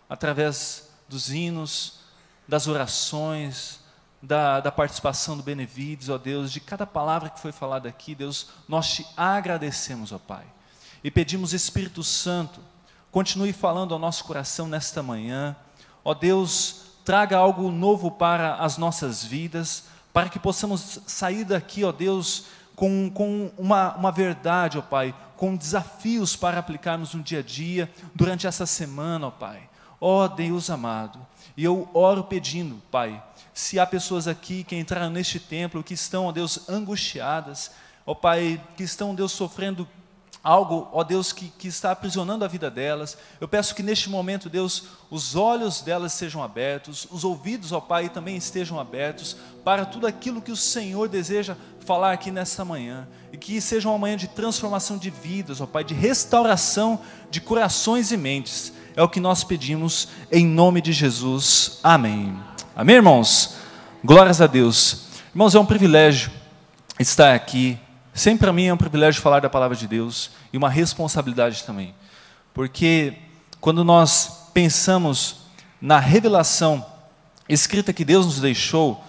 através dos hinos, das orações, da participação do Benevides, ó Deus, de cada palavra que foi falada aqui. Deus, nós te agradecemos, ó Pai, e pedimos, Espírito Santo, continue falando ao nosso coração nesta manhã. Ó Deus, traga algo novo para as nossas vidas, para que possamos sair daqui, ó Deus, com uma verdade, ó Pai, com desafios para aplicarmos no dia a dia, durante essa semana, ó Pai. Ó Deus amado, e eu oro pedindo, Pai, se há pessoas aqui que entraram neste templo, que estão, ó Deus, angustiadas, ó Pai, que estão, Deus, sofrendo algo, ó Deus, que está aprisionando a vida delas, eu peço que neste momento, Deus, os olhos delas sejam abertos, os ouvidos, ó Pai, também estejam abertos, para tudo aquilo que o Senhor deseja falar aqui nessa manhã, e que seja uma manhã de transformação de vidas, ó Pai, de restauração de corações e mentes. É o que nós pedimos em nome de Jesus. Amém. Amém, irmãos? Glórias a Deus. Irmãos, é um privilégio estar aqui. Sempre para mim é um privilégio falar da palavra de Deus e uma responsabilidade também. Porque quando nós pensamos na revelação escrita que Deus nos deixou,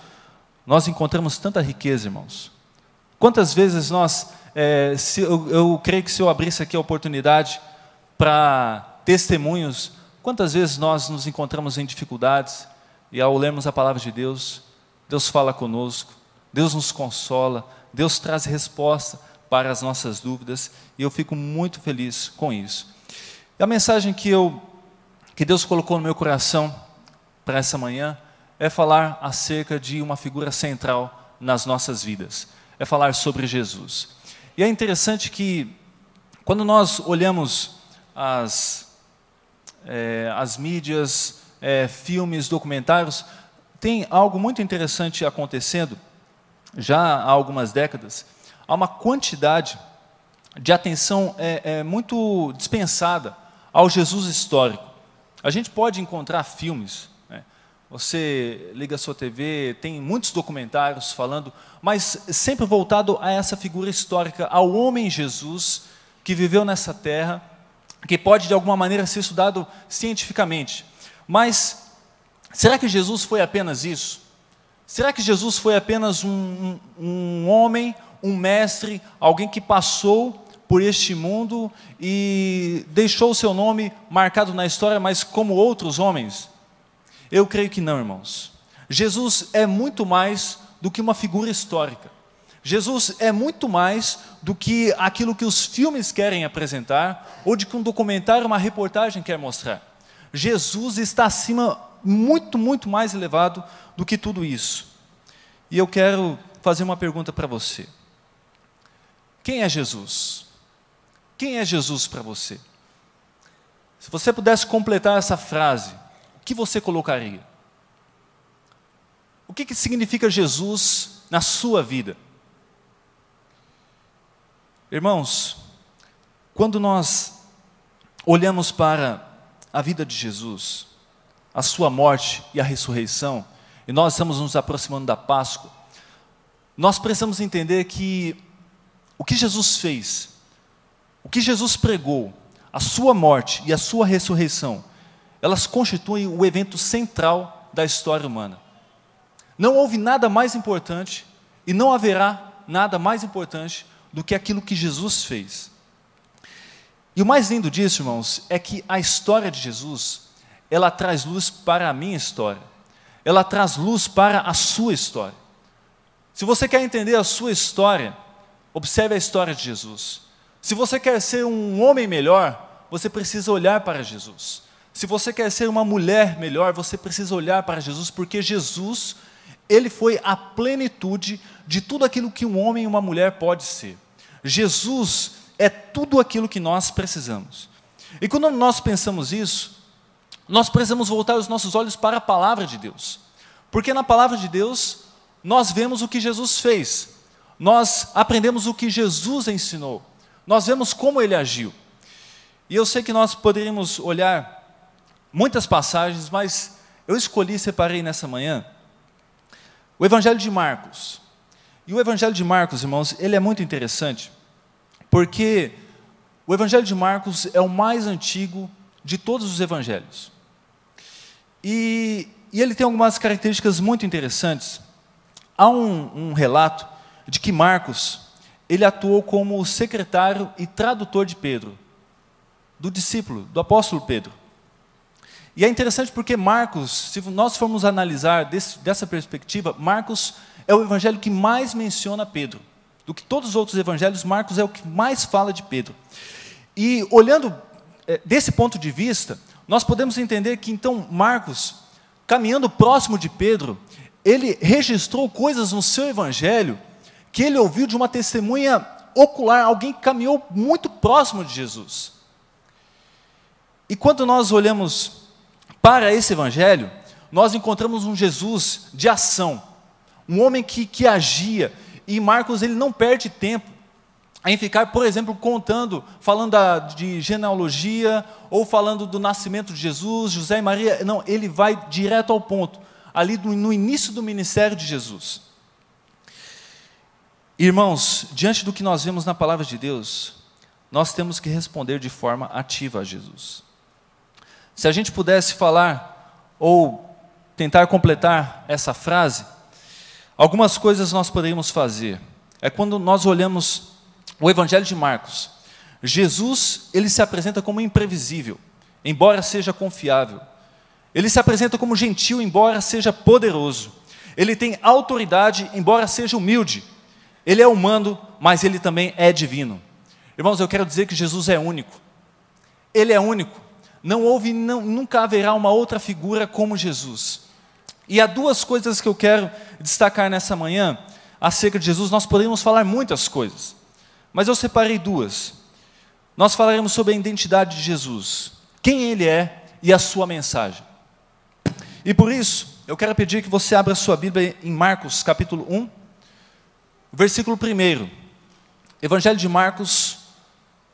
nós encontramos tanta riqueza, irmãos. Quantas vezes nós, eu creio que se eu abrisse aqui a oportunidade para testemunhos, quantas vezes nós nos encontramos em dificuldades e ao lermos a palavra de Deus, Deus fala conosco, Deus nos consola, Deus traz resposta para as nossas dúvidas, e eu fico muito feliz com isso. E a mensagem que Deus colocou no meu coração para essa manhã é falar acerca de uma figura central nas nossas vidas, é falar sobre Jesus. E é interessante que, quando nós olhamos as mídias, filmes, documentários, tem algo muito interessante acontecendo, já há algumas décadas. Há uma quantidade de atenção muito dispensada ao Jesus histórico. A gente pode encontrar filmes, né? Você liga a sua TV, tem muitos documentários falando, mas sempre voltado a essa figura histórica, ao homem Jesus que viveu nessa terra, que pode de alguma maneira ser estudado cientificamente. Mas será que Jesus foi apenas isso? Será que Jesus foi apenas um homem, um mestre, alguém que passou por este mundo e deixou o seu nome marcado na história, mas como outros homens? Eu creio que não, irmãos. Jesus é muito mais do que uma figura histórica. Jesus é muito mais do que aquilo que os filmes querem apresentar, ou de que um documentário, uma reportagem quer mostrar. Jesus está acima, muito, muito mais elevado do que tudo isso. E eu quero fazer uma pergunta para você. Quem é Jesus? Quem é Jesus para você? Se você pudesse completar essa frase, o que você colocaria? O que significa Jesus na sua vida? Irmãos, quando nós olhamos para a vida de Jesus, a sua morte e a ressurreição, e nós estamos nos aproximando da Páscoa, nós precisamos entender que o que Jesus fez, o que Jesus pregou, a sua morte e a sua ressurreição, elas constituem o evento central da história humana. Não houve nada mais importante e não haverá nada mais importante do que aquilo que Jesus fez. E o mais lindo disso, irmãos, é que a história de Jesus, ela traz luz para a minha história. Ela traz luz para a sua história. Se você quer entender a sua história, observe a história de Jesus. Se você quer ser um homem melhor, você precisa olhar para Jesus. Se você quer ser uma mulher melhor, você precisa olhar para Jesus, porque Jesus, ele foi a plenitude de tudo aquilo que um homem e uma mulher pode ser. Jesus é tudo aquilo que nós precisamos. E quando nós pensamos isso, nós precisamos voltar os nossos olhos para a palavra de Deus. Porque na palavra de Deus, nós vemos o que Jesus fez. Nós aprendemos o que Jesus ensinou. Nós vemos como ele agiu. E eu sei que nós poderíamos olhar muitas passagens, mas eu separei nessa manhã, o Evangelho de Marcos. E o Evangelho de Marcos, irmãos, ele é muito interessante, porque o Evangelho de Marcos é o mais antigo de todos os evangelhos. E ele tem algumas características muito interessantes. Há um relato de que Marcos, ele atuou como secretário e tradutor de Pedro, do discípulo, do apóstolo Pedro. E é interessante porque Marcos, se nós formos analisar dessa perspectiva, Marcos é o evangelho que mais menciona Pedro. Do que todos os outros evangelhos, Marcos é o que mais fala de Pedro. E olhando desse ponto de vista, nós podemos entender que então Marcos, caminhando próximo de Pedro, ele registrou coisas no seu evangelho que ele ouviu de uma testemunha ocular, alguém que caminhou muito próximo de Jesus. E quando nós olhamos para esse evangelho, nós encontramos um Jesus de ação, um homem que agia, e Marcos ele não perde tempo em ficar, por exemplo, falando de genealogia, ou falando do nascimento de Jesus, José e Maria. Não, ele vai direto ao ponto, ali no início do ministério de Jesus. Irmãos, diante do que nós vemos na palavra de Deus, nós temos que responder de forma ativa a Jesus. Se a gente pudesse falar ou tentar completar essa frase, algumas coisas nós poderíamos fazer. É quando nós olhamos o Evangelho de Marcos. Jesus, ele se apresenta como imprevisível, embora seja confiável. Ele se apresenta como gentil, embora seja poderoso. Ele tem autoridade, embora seja humilde. Ele é humano, mas ele também é divino. Irmãos, eu quero dizer que Jesus é único. Ele é único. Não houve, nunca haverá uma outra figura como Jesus. E há duas coisas que eu quero destacar nessa manhã acerca de Jesus. Nós poderíamos falar muitas coisas, mas eu separei duas. Nós falaremos sobre a identidade de Jesus, quem ele é e a sua mensagem. E por isso, eu quero pedir que você abra a sua Bíblia em Marcos, capítulo 1, versículo 1. Evangelho de Marcos,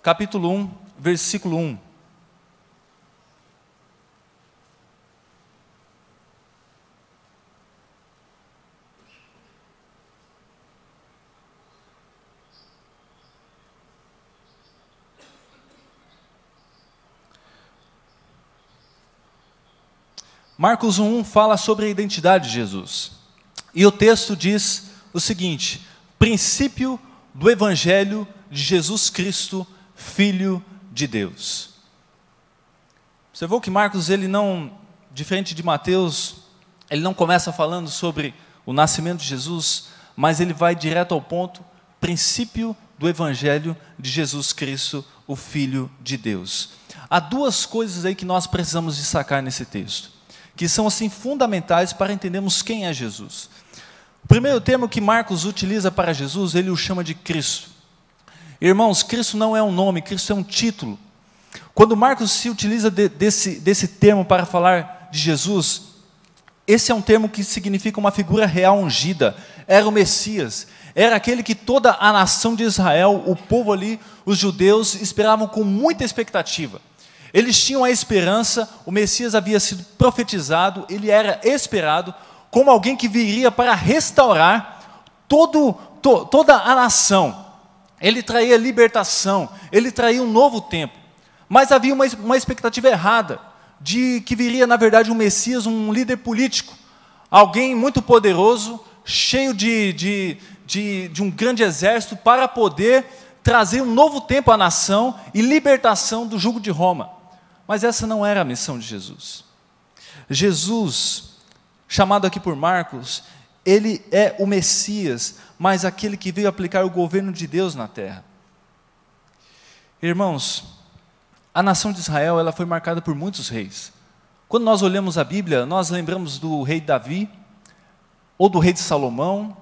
capítulo 1, versículo 1. Marcos 1 fala sobre a identidade de Jesus. E o texto diz o seguinte: princípio do Evangelho de Jesus Cristo, Filho de Deus. Observou que Marcos, ele não, diferente de Mateus, ele não começa falando sobre o nascimento de Jesus, mas ele vai direto ao ponto, princípio do Evangelho de Jesus Cristo, o Filho de Deus. Há duas coisas aí que nós precisamos destacar nesse texto, que são assim fundamentais para entendermos quem é Jesus. O primeiro termo que Marcos utiliza para Jesus, ele o chama de Cristo. Irmãos, Cristo não é um nome, Cristo é um título. Quando Marcos se utiliza desse termo para falar de Jesus, esse é um termo que significa uma figura real ungida. Era o Messias, era aquele que toda a nação de Israel, o povo ali, os judeus, esperavam com muita expectativa. Eles tinham a esperança, o Messias havia sido profetizado, ele era esperado como alguém que viria para restaurar toda a nação. Ele traria libertação, ele traria um novo tempo. Mas havia uma expectativa errada, de que viria, na verdade, um Messias, um líder político, alguém muito poderoso, cheio de um grande exército, para poder trazer um novo tempo à nação e libertação do jugo de Roma. Mas essa não era a missão de Jesus. Jesus, chamado aqui por Marcos, ele é o Messias, mas aquele que veio aplicar o governo de Deus na terra. Irmãos, a nação de Israel, ela foi marcada por muitos reis. Quando nós olhamos a Bíblia, nós lembramos do rei Davi, ou do rei de Salomão,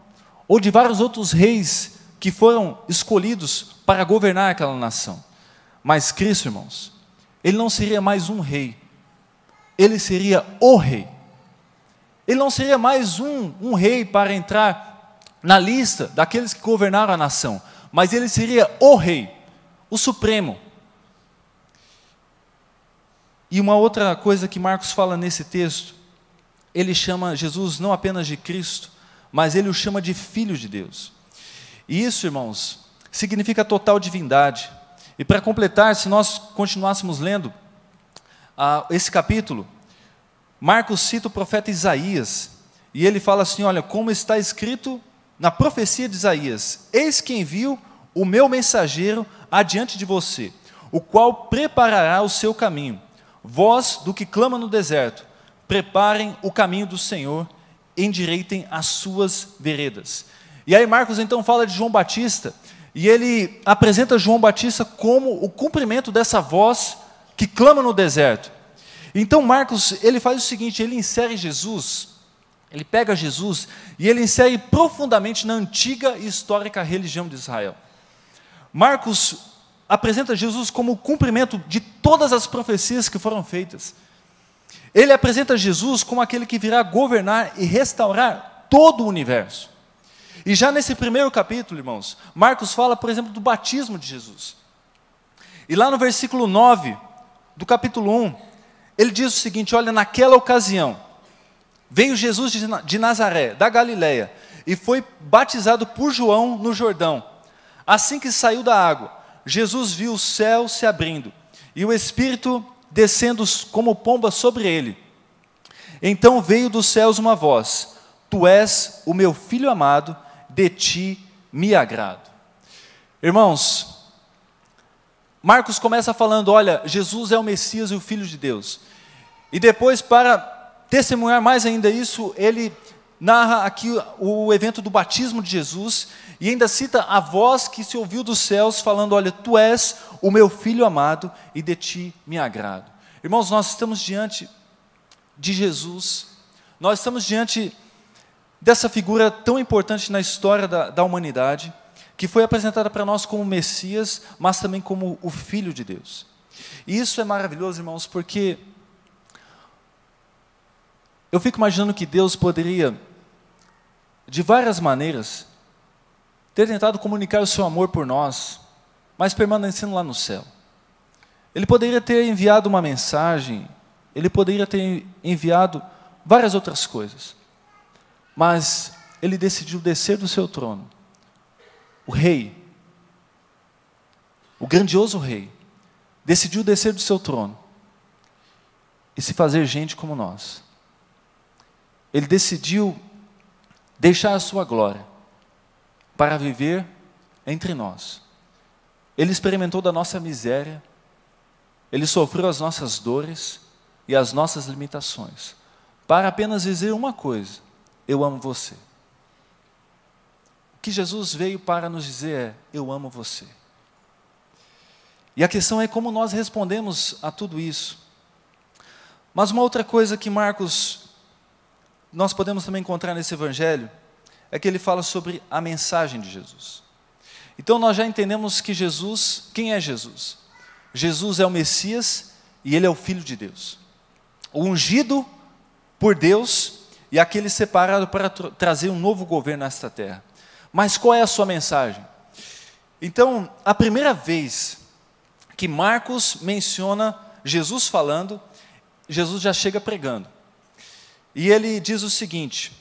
ou de vários outros reis que foram escolhidos para governar aquela nação. Mas Cristo, irmãos, ele não seria mais um rei, ele seria o rei. Ele não seria mais um rei para entrar na lista daqueles que governaram a nação, mas ele seria o rei, o supremo. E uma outra coisa que Marcos fala nesse texto, ele chama Jesus não apenas de Cristo, mas ele o chama de Filho de Deus. E isso, irmãos, significa total divindade. E para completar, se nós continuássemos lendo esse capítulo, Marcos cita o profeta Isaías, e ele fala assim, olha, como está escrito na profecia de Isaías: eis que envio o meu mensageiro adiante de você, o qual preparará o seu caminho. Vós, do que clama no deserto, preparem o caminho do Senhor, endireitem as suas veredas. E aí Marcos então fala de João Batista, e ele apresenta João Batista como o cumprimento dessa voz que clama no deserto. Então Marcos, ele faz o seguinte, ele insere Jesus, ele pega Jesus e ele insere profundamente na antiga e histórica religião de Israel. Marcos apresenta Jesus como o cumprimento de todas as profecias que foram feitas. Ele apresenta Jesus como aquele que virá governar e restaurar todo o universo. E já nesse primeiro capítulo, irmãos, Marcos fala, por exemplo, do batismo de Jesus. E lá no versículo 9 do capítulo 1, ele diz o seguinte, olha, naquela ocasião, veio Jesus de Nazaré, da Galileia, e foi batizado por João no Jordão. Assim que saiu da água, Jesus viu o céu se abrindo e o Espírito descendo como pomba sobre ele. Então veio dos céus uma voz: Tu és o meu Filho amado, de ti me agrado. Irmãos, Marcos começa falando, olha, Jesus é o Messias e o Filho de Deus. E depois, para testemunhar mais ainda isso, ele narra aqui o evento do batismo de Jesus, e ainda cita a voz que se ouviu dos céus, falando, olha, Tu és o meu Filho amado, e de ti me agrado. Irmãos, nós estamos diante de Jesus, nós estamos diante dessa figura tão importante na história da humanidade, que foi apresentada para nós como Messias, mas também como o Filho de Deus. E isso é maravilhoso, irmãos, porque eu fico imaginando que Deus poderia, de várias maneiras, ter tentado comunicar o seu amor por nós, mas permanecendo lá no céu. Ele poderia ter enviado uma mensagem, ele poderia ter enviado várias outras coisas, mas ele decidiu descer do seu trono. O rei, o grandioso rei, decidiu descer do seu trono e se fazer gente como nós. Ele decidiu deixar a sua glória para viver entre nós. Ele experimentou da nossa miséria, ele sofreu as nossas dores e as nossas limitações, para apenas dizer uma coisa: eu amo você. O que Jesus veio para nos dizer é: eu amo você. E a questão é como nós respondemos a tudo isso. Mas uma outra coisa que nós podemos também encontrar nesse evangelho, é que ele fala sobre a mensagem de Jesus. Então nós já entendemos que Jesus, quem é Jesus? Jesus é o Messias e ele é o Filho de Deus. O ungido por Deus e aquele separado para trazer um novo governo nesta terra. Mas qual é a sua mensagem? Então, a primeira vez que Marcos menciona Jesus falando, Jesus já chega pregando. E ele diz o seguinte,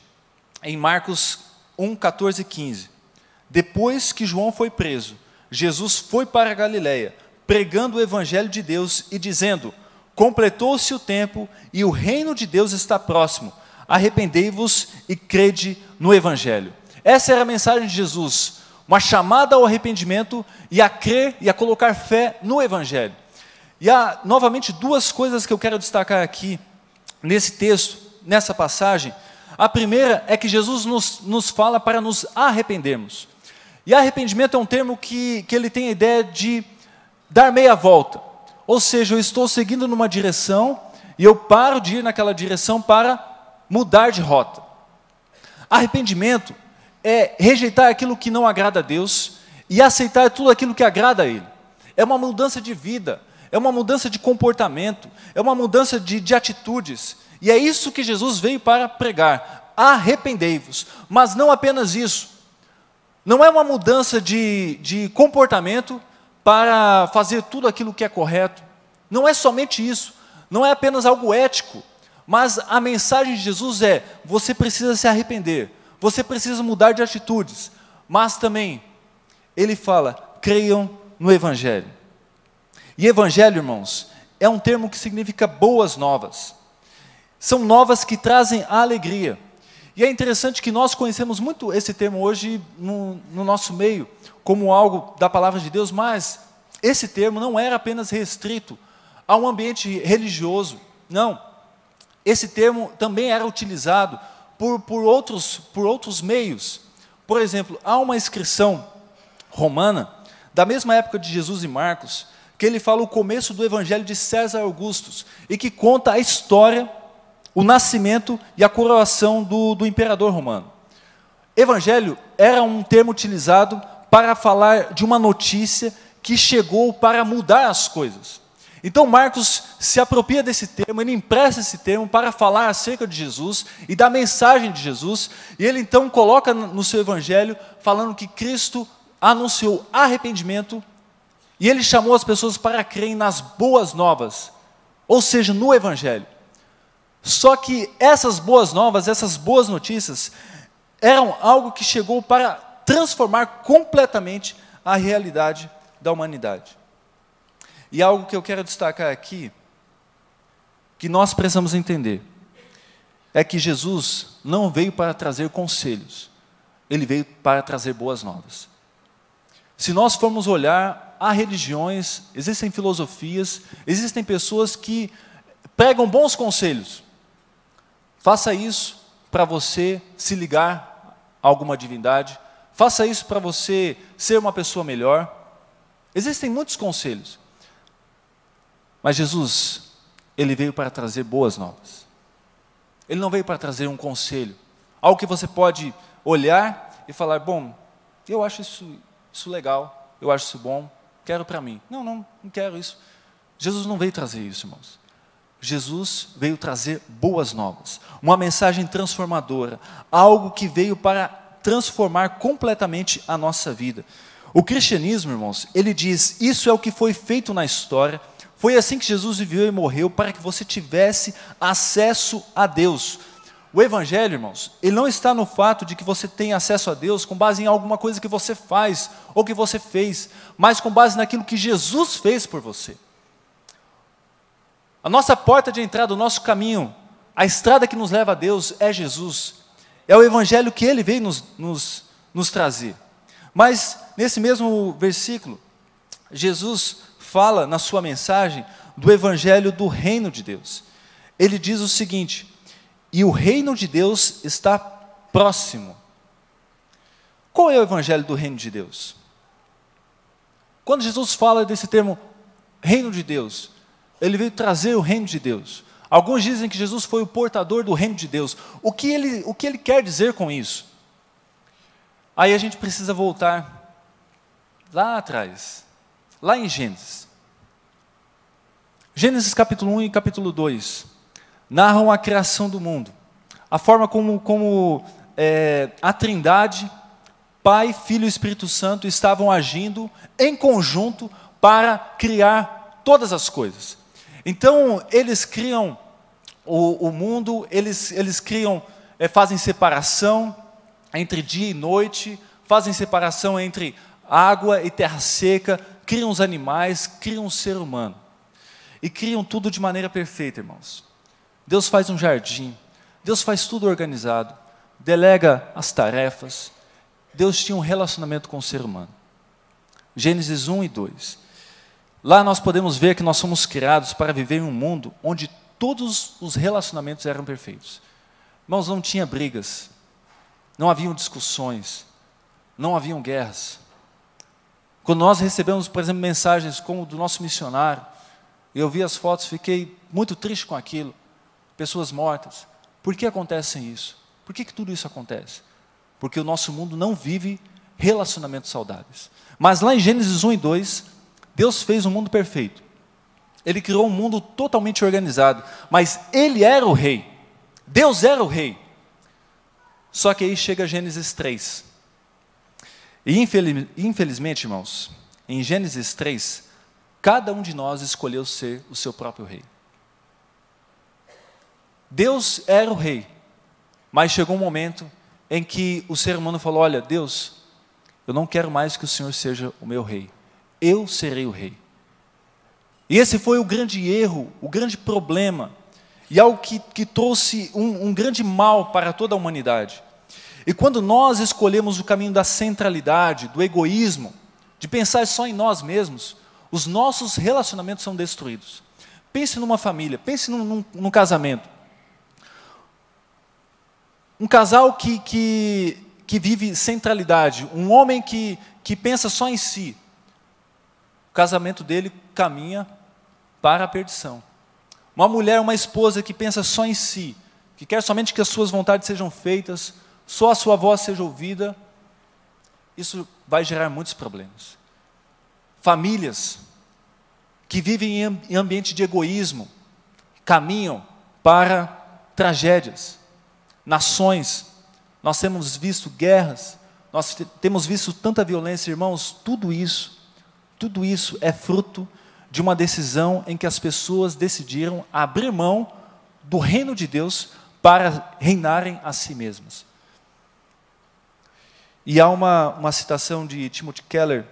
em Marcos 1, 14 e 15. Depois que João foi preso, Jesus foi para a Galileia, pregando o evangelho de Deus e dizendo: completou-se o tempo e o reino de Deus está próximo. Arrependei-vos e crede no evangelho. Essa era a mensagem de Jesus, uma chamada ao arrependimento e a crer e a colocar fé no evangelho. E há novamente duas coisas que eu quero destacar aqui nesse texto, nessa passagem. A primeira é que Jesus nos fala para nos arrependermos. E arrependimento é um termo que ele tem a ideia de dar meia volta. Ou seja, eu estou seguindo numa direção e eu paro de ir naquela direção para mudar de rota. Arrependimento é rejeitar aquilo que não agrada a Deus e aceitar tudo aquilo que agrada a Ele. É uma mudança de vida, é uma mudança de comportamento, é uma mudança de atitudes. E é isso que Jesus veio para pregar: arrependei-vos. Mas não apenas isso, não é uma mudança de comportamento para fazer tudo aquilo que é correto, não é somente isso, não é apenas algo ético, mas a mensagem de Jesus é: você precisa se arrepender, você precisa mudar de atitudes, mas também, ele fala, creiam no Evangelho. E Evangelho, irmãos, é um termo que significa boas novas. São novas que trazem a alegria. E é interessante que nós conhecemos muito esse termo hoje no nosso meio, como algo da palavra de Deus, mas esse termo não era apenas restrito a um ambiente religioso. Não. Esse termo também era utilizado por outros meios. Por exemplo, há uma inscrição romana, da mesma época de Jesus e Marcos, que ele fala o começo do evangelho de César Augustus, e que conta a história, o nascimento e a coroação do imperador romano. Evangelho era um termo utilizado para falar de uma notícia que chegou para mudar as coisas. Então Marcos se apropria desse termo, ele empresta esse termo para falar acerca de Jesus e da mensagem de Jesus, e ele então coloca no seu evangelho, falando que Cristo anunciou arrependimento, e ele chamou as pessoas para crerem nas boas novas, ou seja, no evangelho. Só que essas boas novas, essas boas notícias, eram algo que chegou para transformar completamente a realidade da humanidade. E algo que eu quero destacar aqui, que nós precisamos entender, é que Jesus não veio para trazer conselhos, Ele veio para trazer boas novas. Se nós formos olhar, há religiões, existem filosofias, existem pessoas que pregam bons conselhos. Faça isso para você se ligar a alguma divindade, faça isso para você ser uma pessoa melhor. Existem muitos conselhos. Mas Jesus, Ele veio para trazer boas novas. Ele não veio para trazer um conselho, algo que você pode olhar e falar, bom, eu acho isso legal, eu acho isso bom, quero para mim. Não quero isso. Jesus não veio trazer isso, irmãos. Jesus veio trazer boas novas, uma mensagem transformadora, algo que veio para transformar completamente a nossa vida. O cristianismo, irmãos, ele diz, isso é o que foi feito na história, foi assim que Jesus viveu e morreu para que você tivesse acesso a Deus. O evangelho, irmãos, ele não está no fato de que você tenha acesso a Deus com base em alguma coisa que você faz ou que você fez, mas com base naquilo que Jesus fez por você. A nossa porta de entrada, o nosso caminho, a estrada que nos leva a Deus é Jesus. É o evangelho que Ele veio nos trazer. Mas, nesse mesmo versículo, Jesus fala na sua mensagem do evangelho do reino de Deus. Ele diz o seguinte, e o reino de Deus está próximo. Qual é o evangelho do reino de Deus? Quando Jesus fala desse termo, reino de Deus, Ele veio trazer o reino de Deus. Alguns dizem que Jesus foi o portador do reino de Deus. O que ele quer dizer com isso? Aí a gente precisa voltar lá atrás, lá em Gênesis. Gênesis capítulo 1 e capítulo 2 narram a criação do mundo. A forma como a Trindade, Pai, Filho e Espírito Santo estavam agindo em conjunto para criar todas as coisas. Então, eles criam o mundo, eles criam, fazem separação entre dia e noite, fazem separação entre água e terra seca, criam os animais, criam o ser humano. E criam tudo de maneira perfeita, irmãos. Deus faz um jardim, Deus faz tudo organizado, delega as tarefas. Deus tinha um relacionamento com o ser humano. Gênesis 1 e 2. Lá nós podemos ver que nós somos criados para viver em um mundo onde todos os relacionamentos eram perfeitos. Irmãos, não tinha brigas, não haviam discussões, não haviam guerras. Quando nós recebemos, por exemplo, mensagens como do nosso missionário, eu vi as fotos, fiquei muito triste com aquilo, pessoas mortas. Por que acontece isso? Por que tudo isso acontece? Porque o nosso mundo não vive relacionamentos saudáveis. Mas lá em Gênesis 1 e 2, Deus fez um mundo perfeito. Ele criou um mundo totalmente organizado, mas Ele era o rei. Deus era o rei. Só que aí chega Gênesis 3. E infelizmente, irmãos, em Gênesis 3, cada um de nós escolheu ser o seu próprio rei. Deus era o rei, mas chegou um momento em que o ser humano falou, olha, Deus, eu não quero mais que o Senhor seja o meu rei. Eu serei o rei. E esse foi o grande erro, o grande problema, e algo que trouxe um grande mal para toda a humanidade. E quando nós escolhemos o caminho da centralidade, do egoísmo, de pensar só em nós mesmos, os nossos relacionamentos são destruídos. Pense numa família, pense num casamento. Um casal que vive centralidade, um homem que pensa só em si, o casamento dele caminha para a perdição. Uma mulher, uma esposa que pensa só em si, que quer somente que as suas vontades sejam feitas, só a sua voz seja ouvida, isso vai gerar muitos problemas. Famílias que vivem em ambiente de egoísmo, caminham para tragédias. Nações, nós temos visto guerras, nós temos visto tanta violência, irmãos, tudo isso é fruto de uma decisão em que as pessoas decidiram abrir mão do reino de Deus para reinarem a si mesmas. E há uma citação de Timothy Keller,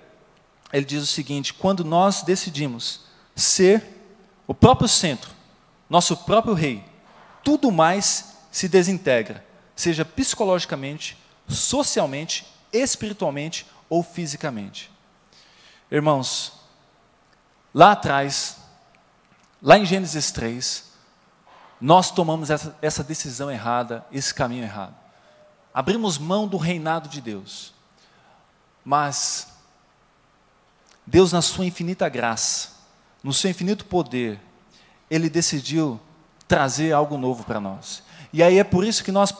ele diz o seguinte: quando nós decidimos ser o próprio centro, nosso próprio rei, tudo mais se desintegra, seja psicologicamente, socialmente, espiritualmente ou fisicamente. Irmãos, lá atrás, lá em Gênesis 3, nós tomamos essa decisão errada, esse caminho errado. Abrimos mão do reinado de Deus. Mas Deus, na sua infinita graça, no seu infinito poder, Ele decidiu trazer algo novo para nós. E aí é por isso que nós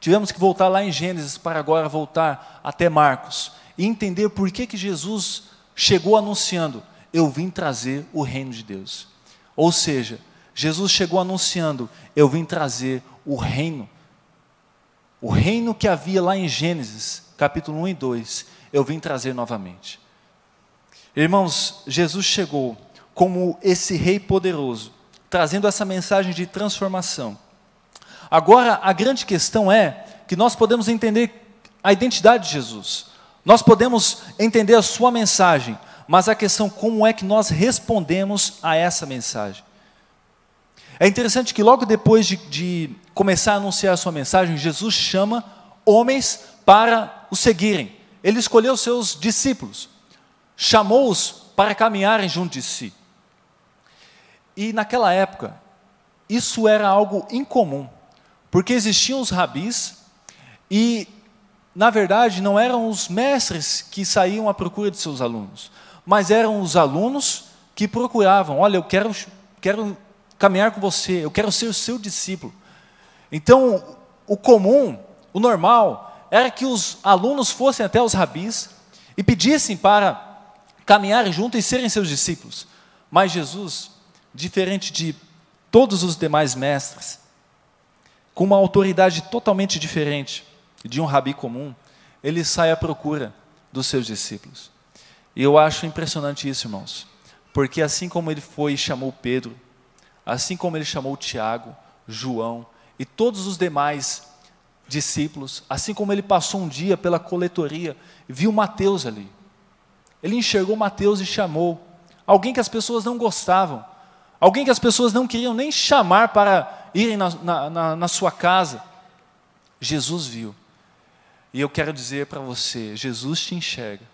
tivemos que voltar lá em Gênesis para agora voltar até Marcos e entender por que Jesus chegou anunciando: eu vim trazer o reino de Deus. Ou seja, Jesus chegou anunciando: eu vim trazer o reino que havia lá em Gênesis, capítulo 1 e 2, eu vim trazer novamente. Irmãos, Jesus chegou como esse rei poderoso, trazendo essa mensagem de transformação. Agora, a grande questão é que nós podemos entender a identidade de Jesus, nós podemos entender a sua mensagem, mas a questão como é que nós respondemos a essa mensagem. É interessante que logo depois de começar a anunciar a sua mensagem, Jesus chama homens para o seguirem. Ele escolheu seus discípulos, chamou-os para caminharem junto de si. E naquela época, isso era algo incomum, porque existiam os rabis e, na verdade, não eram os mestres que saíam à procura de seus alunos, mas eram os alunos que procuravam: olha, eu quero caminhar com você, eu quero ser o seu discípulo. Então, o comum, o normal, era que os alunos fossem até os rabis e pedissem para caminharem junto e serem seus discípulos. Mas Jesus, diferente de todos os demais mestres, com uma autoridade totalmente diferente de um rabi comum, ele sai à procura dos seus discípulos. E eu acho impressionante isso, irmãos, porque assim como ele foi e chamou Pedro, assim como ele chamou Tiago, João e todos os demais discípulos, assim como ele passou um dia pela coletoria e viu Mateus ali, ele enxergou Mateus e chamou alguém que as pessoas não gostavam, alguém que as pessoas não queriam nem chamar para irem na sua casa. Jesus viu. E eu quero dizer para você, Jesus te enxerga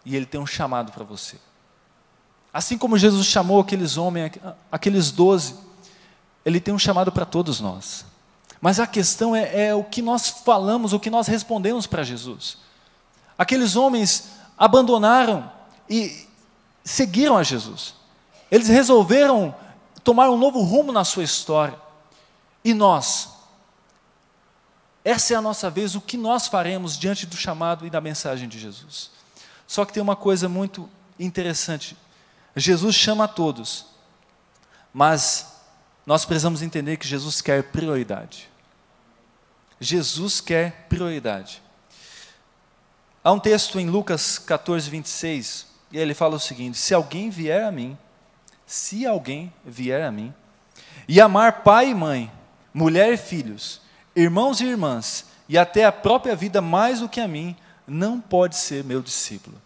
e Ele tem um chamado para você. Assim como Jesus chamou aqueles homens, aqueles 12, Ele tem um chamado para todos nós. Mas a questão é o que nós falamos, o que nós respondemos para Jesus. Aqueles homens abandonaram e seguiram a Jesus. Eles resolveram tomar um novo rumo na sua história. E nós? Essa é a nossa vez, o que nós faremos diante do chamado e da mensagem de Jesus? Só que tem uma coisa muito interessante. Jesus chama a todos, mas nós precisamos entender que Jesus quer prioridade. Jesus quer prioridade. Há um texto em Lucas 14, 26, e ele fala o seguinte: se alguém vier a mim, e amar pai e mãe, mulher e filhos, irmãos e irmãs, e até a própria vida mais do que a mim, não pode ser meu discípulo.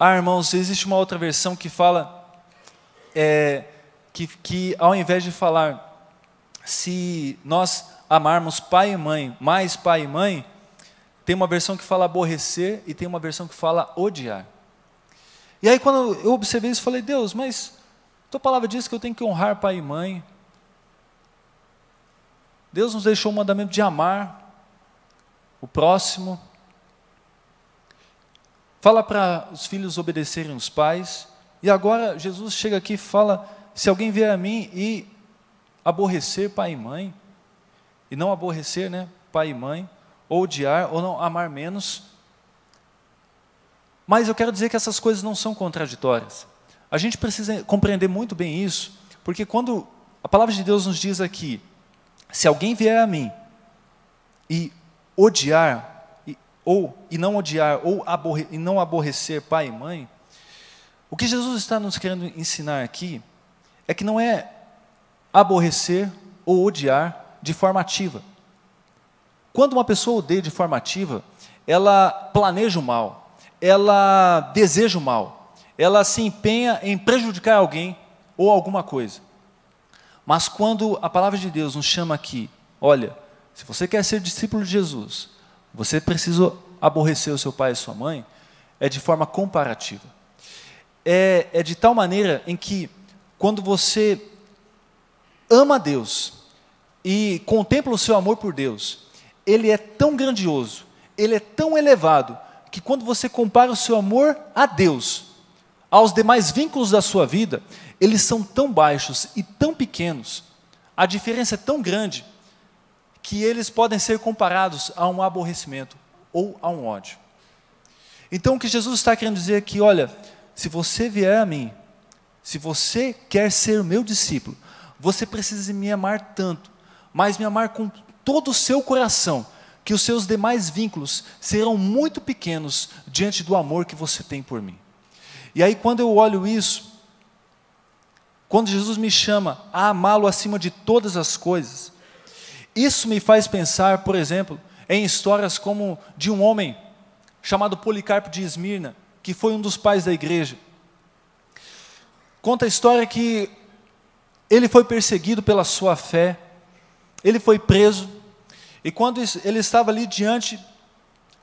Irmãos, existe uma outra versão que fala, que ao invés de falar, se nós amarmos pai e mãe, mais pai e mãe, tem uma versão que fala aborrecer e tem uma versão que fala odiar. E aí quando eu observei isso, falei: Deus, mas tua palavra diz que eu tenho que honrar pai e mãe. Deus nos deixou o mandamento de amar o próximo. Fala para os filhos obedecerem os pais. E agora Jesus chega aqui e fala: se alguém vier a mim e aborrecer pai e mãe, e não aborrecer, pai e mãe, ou odiar, ou não amar menos. Mas eu quero dizer que essas coisas não são contraditórias. A gente precisa compreender muito bem isso, porque quando a palavra de Deus nos diz aqui: se alguém vier a mim e odiar, e não odiar, e não aborrecer pai e mãe, o que Jesus está nos querendo ensinar aqui é que não é aborrecer ou odiar de forma ativa. Quando uma pessoa odeia de forma ativa, ela planeja o mal, ela deseja o mal, ela se empenha em prejudicar alguém ou alguma coisa. Mas quando a palavra de Deus nos chama aqui, olha, se você quer ser discípulo de Jesus, você precisa aborrecer o seu pai e sua mãe, é de forma comparativa. É de tal maneira em que, quando você ama Deus e contempla o seu amor por Deus, ele é tão grandioso, ele é tão elevado, que quando você compara o seu amor a Deus, aos demais vínculos da sua vida, eles são tão baixos e tão pequenos, a diferença é tão grande, que eles podem ser comparados a um aborrecimento ou a um ódio. Então o que Jesus está querendo dizer aqui, olha, se você vier a mim, se você quer ser meu discípulo, você precisa me amar tanto, mas me amar com todo o seu coração, que os seus demais vínculos serão muito pequenos diante do amor que você tem por mim. E aí quando eu olho isso, quando Jesus me chama a amá-lo acima de todas as coisas, isso me faz pensar, por exemplo, em histórias como de um homem chamado Policarpo de Esmirna, que foi um dos pais da igreja. Conta a história que ele foi perseguido pela sua fé, ele foi preso, e quando ele estava ali diante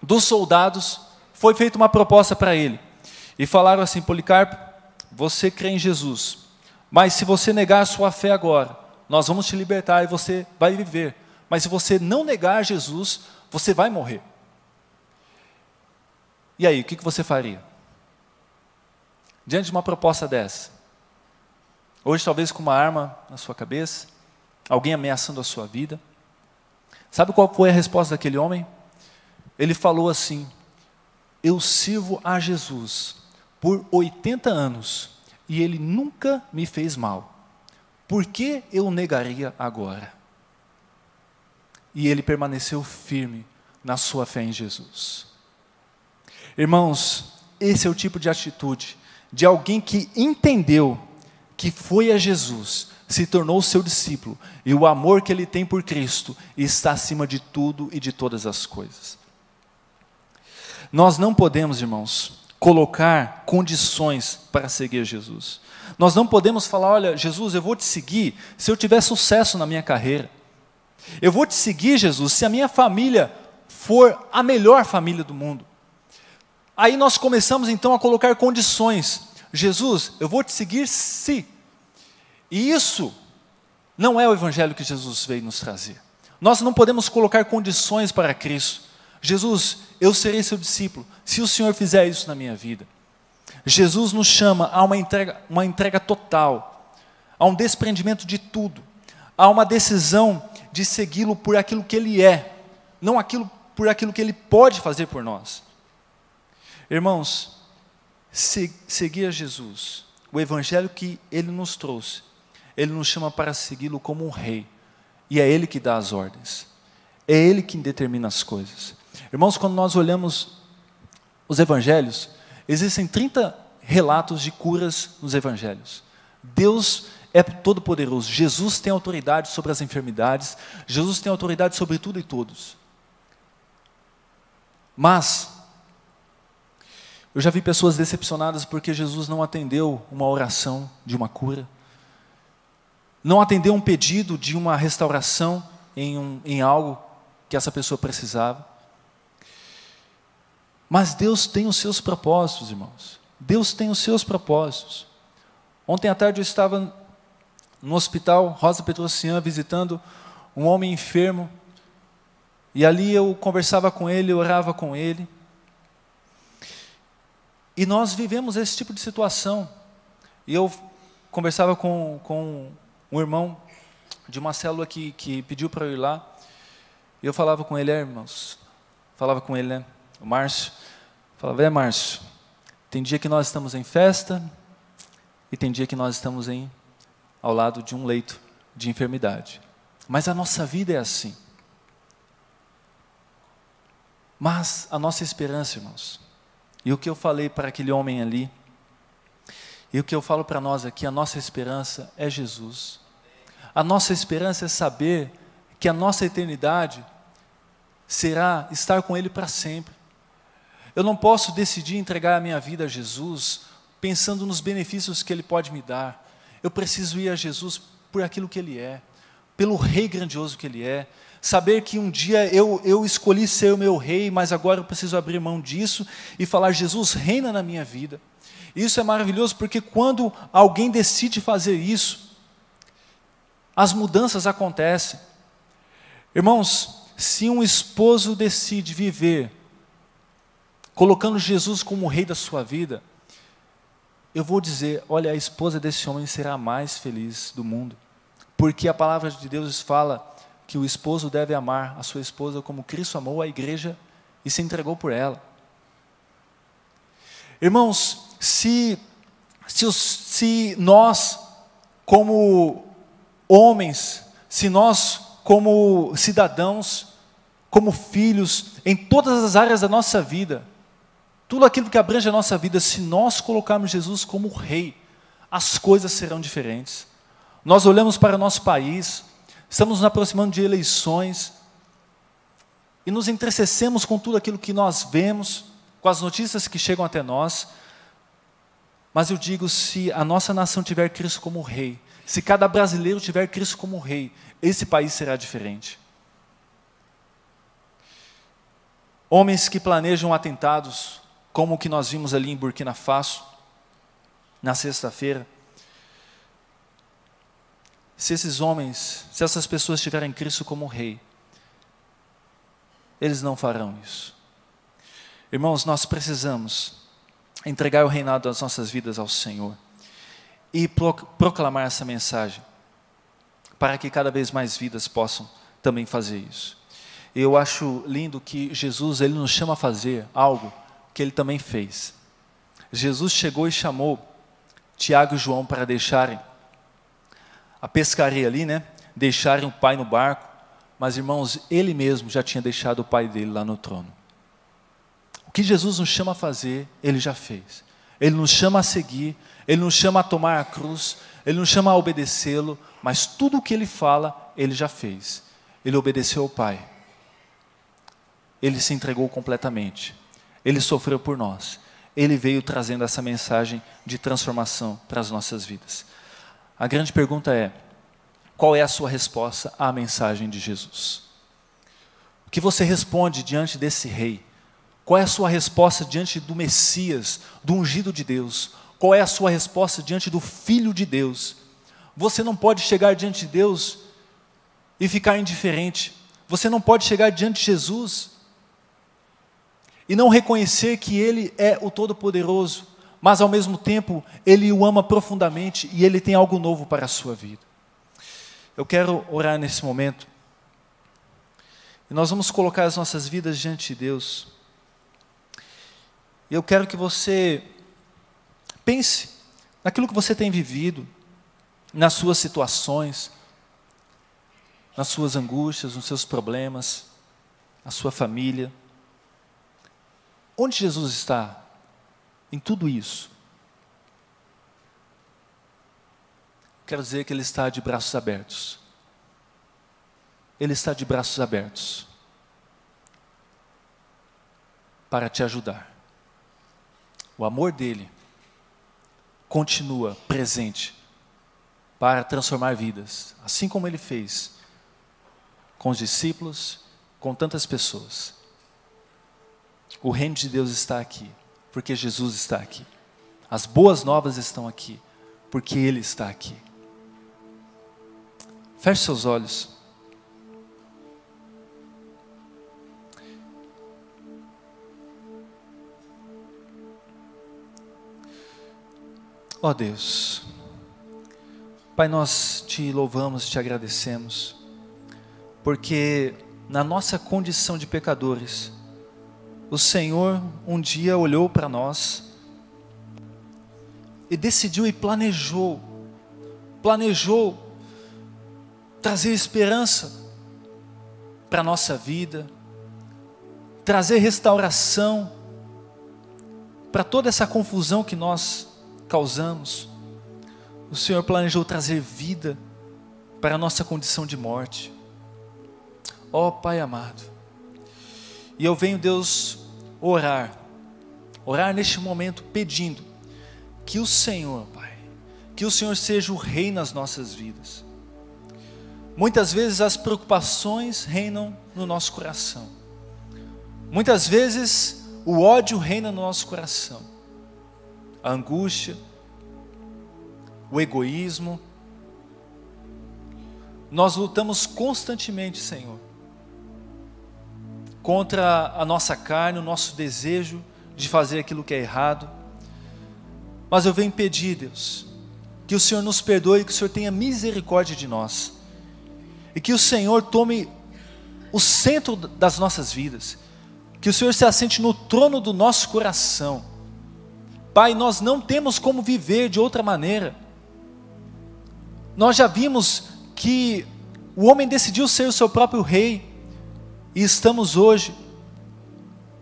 dos soldados, foi feita uma proposta para ele. E falaram assim: Policarpo, você crê em Jesus, mas se você negar a sua fé agora, nós vamos te libertar e você vai viver. Mas se você não negar Jesus, você vai morrer. E aí, o que você faria? Diante de uma proposta dessa? Hoje talvez com uma arma na sua cabeça, alguém ameaçando a sua vida. Sabe qual foi a resposta daquele homem? Ele falou assim: eu sirvo a Jesus por 80 anos e ele nunca me fez mal. Por que eu negaria agora? E ele permaneceu firme na sua fé em Jesus. Irmãos, esse é o tipo de atitude de alguém que entendeu que foi a Jesus, se tornou seu discípulo, e o amor que ele tem por Cristo está acima de tudo e de todas as coisas. Nós não podemos, irmãos, colocar condições para seguir Jesus. Nós não podemos falar: olha, Jesus, eu vou te seguir se eu tiver sucesso na minha carreira. Eu vou te seguir, Jesus, se a minha família for a melhor família do mundo. Aí nós começamos então a colocar condições. Jesus, eu vou te seguir se. E isso não é o evangelho que Jesus veio nos trazer. Nós não podemos colocar condições para Cristo. Jesus, eu serei seu discípulo se o Senhor fizer isso na minha vida. Jesus nos chama a uma entrega total, a um desprendimento de tudo, a uma decisão de segui-lo por aquilo que Ele é, não por aquilo que Ele pode fazer por nós. Irmãos, seguir a Jesus, o evangelho que Ele nos trouxe, Ele nos chama para segui-lo como um rei, e é Ele que dá as ordens, é Ele que determina as coisas. Irmãos, quando nós olhamos os evangelhos, existem 30 relatos de curas nos evangelhos. Deus é todo poderoso, Jesus tem autoridade sobre as enfermidades, Jesus tem autoridade sobre tudo e todos. Mas eu já vi pessoas decepcionadas porque Jesus não atendeu uma oração de uma cura, não atendeu um pedido de uma restauração em algo que essa pessoa precisava. Mas Deus tem os seus propósitos, irmãos. Deus tem os seus propósitos. Ontem à tarde eu estava no hospital Rosa Petrocian visitando um homem enfermo, e ali eu conversava com ele, orava com ele. E nós vivemos esse tipo de situação. E eu conversava com um irmão de uma célula que pediu para eu ir lá. E eu falava com ele: irmãos, falava com ele, né? O Márcio. Falava: Márcio, tem dia que nós estamos em festa e tem dia que nós estamos ao lado de um leito de enfermidade. Mas a nossa vida é assim. Mas a nossa esperança, irmãos, e o que eu falei para aquele homem ali, e o que eu falo para nós aqui, a nossa esperança é Jesus. A nossa esperança é saber que a nossa eternidade será estar com Ele para sempre. Eu não posso decidir entregar a minha vida a Jesus pensando nos benefícios que Ele pode me dar. Eu preciso ir a Jesus por aquilo que Ele é, pelo Rei grandioso que Ele é. Saber que um dia eu escolhi ser o meu rei, mas agora eu preciso abrir mão disso e falar: Jesus, reina na minha vida. Isso é maravilhoso, porque quando alguém decide fazer isso, as mudanças acontecem. Irmãos, se um esposo decide viver colocando Jesus como o rei da sua vida, eu vou dizer: olha, a esposa desse homem será a mais feliz do mundo, porque a palavra de Deus fala que o esposo deve amar a sua esposa como Cristo amou a igreja e se entregou por ela. Irmãos, se nós como homens, se nós como cidadãos, como filhos, em todas as áreas da nossa vida, tudo aquilo que abrange a nossa vida, se nós colocarmos Jesus como rei, as coisas serão diferentes. Nós olhamos para o nosso país, estamos nos aproximando de eleições e nos entristecemos com tudo aquilo que nós vemos, com as notícias que chegam até nós. Mas eu digo, se a nossa nação tiver Cristo como rei, se cada brasileiro tiver Cristo como rei, esse país será diferente. Homens que planejam atentados, como o que nós vimos ali em Burkina Faso, na sexta-feira. Se esses homens, se essas pessoas tiverem Cristo como rei, eles não farão isso. Irmãos, nós precisamos entregar o reinado das nossas vidas ao Senhor e proclamar essa mensagem, para que cada vez mais vidas possam também fazer isso. Eu acho lindo que Jesus, Ele nos chama a fazer algo que Ele também fez. Jesus chegou e chamou Tiago e João para deixarem a pescaria ali, né? Deixarem o pai no barco, mas irmãos, Ele mesmo já tinha deixado o pai dele lá no trono. O que Jesus nos chama a fazer, Ele já fez. Ele nos chama a seguir, Ele nos chama a tomar a cruz, Ele nos chama a obedecê-lo, mas tudo o que Ele fala, Ele já fez. Ele obedeceu ao Pai. Ele se entregou completamente. Ele sofreu por nós. Ele veio trazendo essa mensagem de transformação para as nossas vidas. A grande pergunta é: qual é a sua resposta à mensagem de Jesus? O que você responde diante desse rei? Qual é a sua resposta diante do Messias, do ungido de Deus? Qual é a sua resposta diante do Filho de Deus? Você não pode chegar diante de Deus e ficar indiferente. Você não pode chegar diante de Jesus e não reconhecer que Ele é o Todo-Poderoso, mas ao mesmo tempo Ele o ama profundamente e Ele tem algo novo para a sua vida. Eu quero orar nesse momento e nós vamos colocar as nossas vidas diante de Deus. E eu quero que você pense naquilo que você tem vivido, nas suas situações, nas suas angústias, nos seus problemas, na sua família. Onde Jesus está em tudo isso? Quero dizer que Ele está de braços abertos. Ele está de braços abertos para te ajudar. O amor dEle continua presente para transformar vidas, assim como Ele fez com os discípulos, com tantas pessoas. O reino de Deus está aqui, porque Jesus está aqui. As boas novas estão aqui, porque Ele está aqui. Feche seus olhos. Ó Deus, Pai, nós te louvamos, te agradecemos, porque na nossa condição de pecadores, o Senhor um dia olhou para nós e decidiu e planejou trazer esperança para a nossa vida, trazer restauração para toda essa confusão que nós causamos. O Senhor planejou trazer vida para a nossa condição de morte. Ó Pai amado, E eu venho, Deus, orar neste momento pedindo que o Senhor, Pai, que o Senhor seja o rei nas nossas vidas. Muitas vezes as preocupações reinam no nosso coração. Muitas vezes o ódio reina no nosso coração. A angústia, o egoísmo. Nós lutamos constantemente, Senhor, contra a nossa carne, o nosso desejo de fazer aquilo que é errado. Mas eu venho pedir, Deus, que o Senhor nos perdoe, que o Senhor tenha misericórdia de nós, e que o Senhor tome o centro das nossas vidas, que o Senhor se assente no trono do nosso coração. Pai, nós não temos como viver de outra maneira. Nós já vimos que o homem decidiu ser o seu próprio rei, e estamos hoje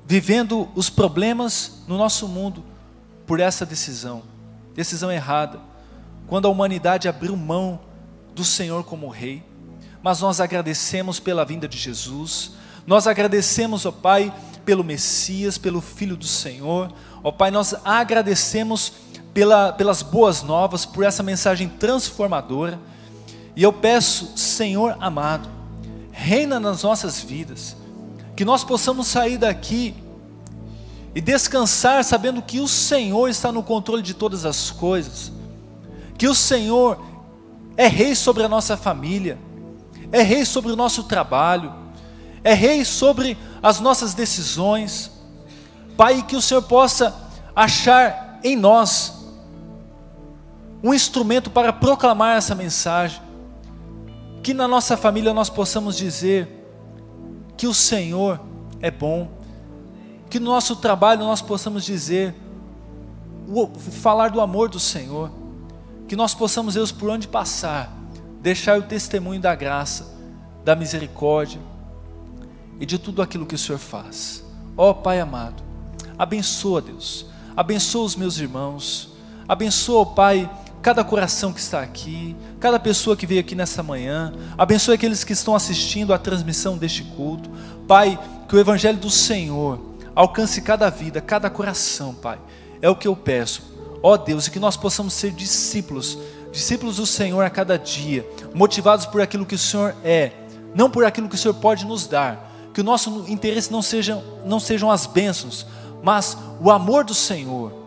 vivendo os problemas no nosso mundo por essa decisão errada, quando a humanidade abriu mão do Senhor como rei. Mas nós agradecemos pela vinda de Jesus, nós agradecemos, ó Pai, pelo Messias, pelo Filho do Senhor, ó Pai, nós agradecemos pelas boas novas, por essa mensagem transformadora. E eu peço, Senhor amado, reina nas nossas vidas, que nós possamos sair daqui e descansar sabendo que o Senhor está no controle de todas as coisas, que o Senhor é rei sobre a nossa família, é rei sobre o nosso trabalho, é rei sobre as nossas decisões. Pai, que o Senhor possa achar em nós um instrumento para proclamar essa mensagem, que na nossa família nós possamos dizer que o Senhor é bom, que no nosso trabalho nós possamos dizer, falar do amor do Senhor, que nós possamos, Deus, por onde passar, deixar o testemunho da graça, da misericórdia e de tudo aquilo que o Senhor faz. Ó Pai amado, abençoa, Deus, abençoa os meus irmãos, abençoa, ó Pai, cada coração que está aqui, cada pessoa que veio aqui nessa manhã, abençoe aqueles que estão assistindo a transmissão deste culto. Pai, que o Evangelho do Senhor alcance cada vida, cada coração, Pai, é o que eu peço, ó Deus, e que nós possamos ser discípulos do Senhor a cada dia, motivados por aquilo que o Senhor é, não por aquilo que o Senhor pode nos dar, que o nosso interesse não sejam as bênçãos, mas o amor do Senhor,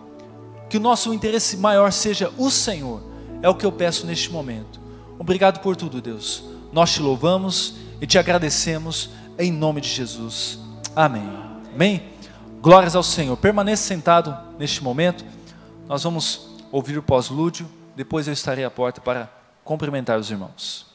que o nosso interesse maior seja o Senhor, é o que eu peço neste momento. Obrigado por tudo, Deus, nós te louvamos e te agradecemos em nome de Jesus, amém. Amém? Glórias ao Senhor. Permaneça sentado neste momento, nós vamos ouvir o pós-lúdio, depois eu estarei à porta para cumprimentar os irmãos.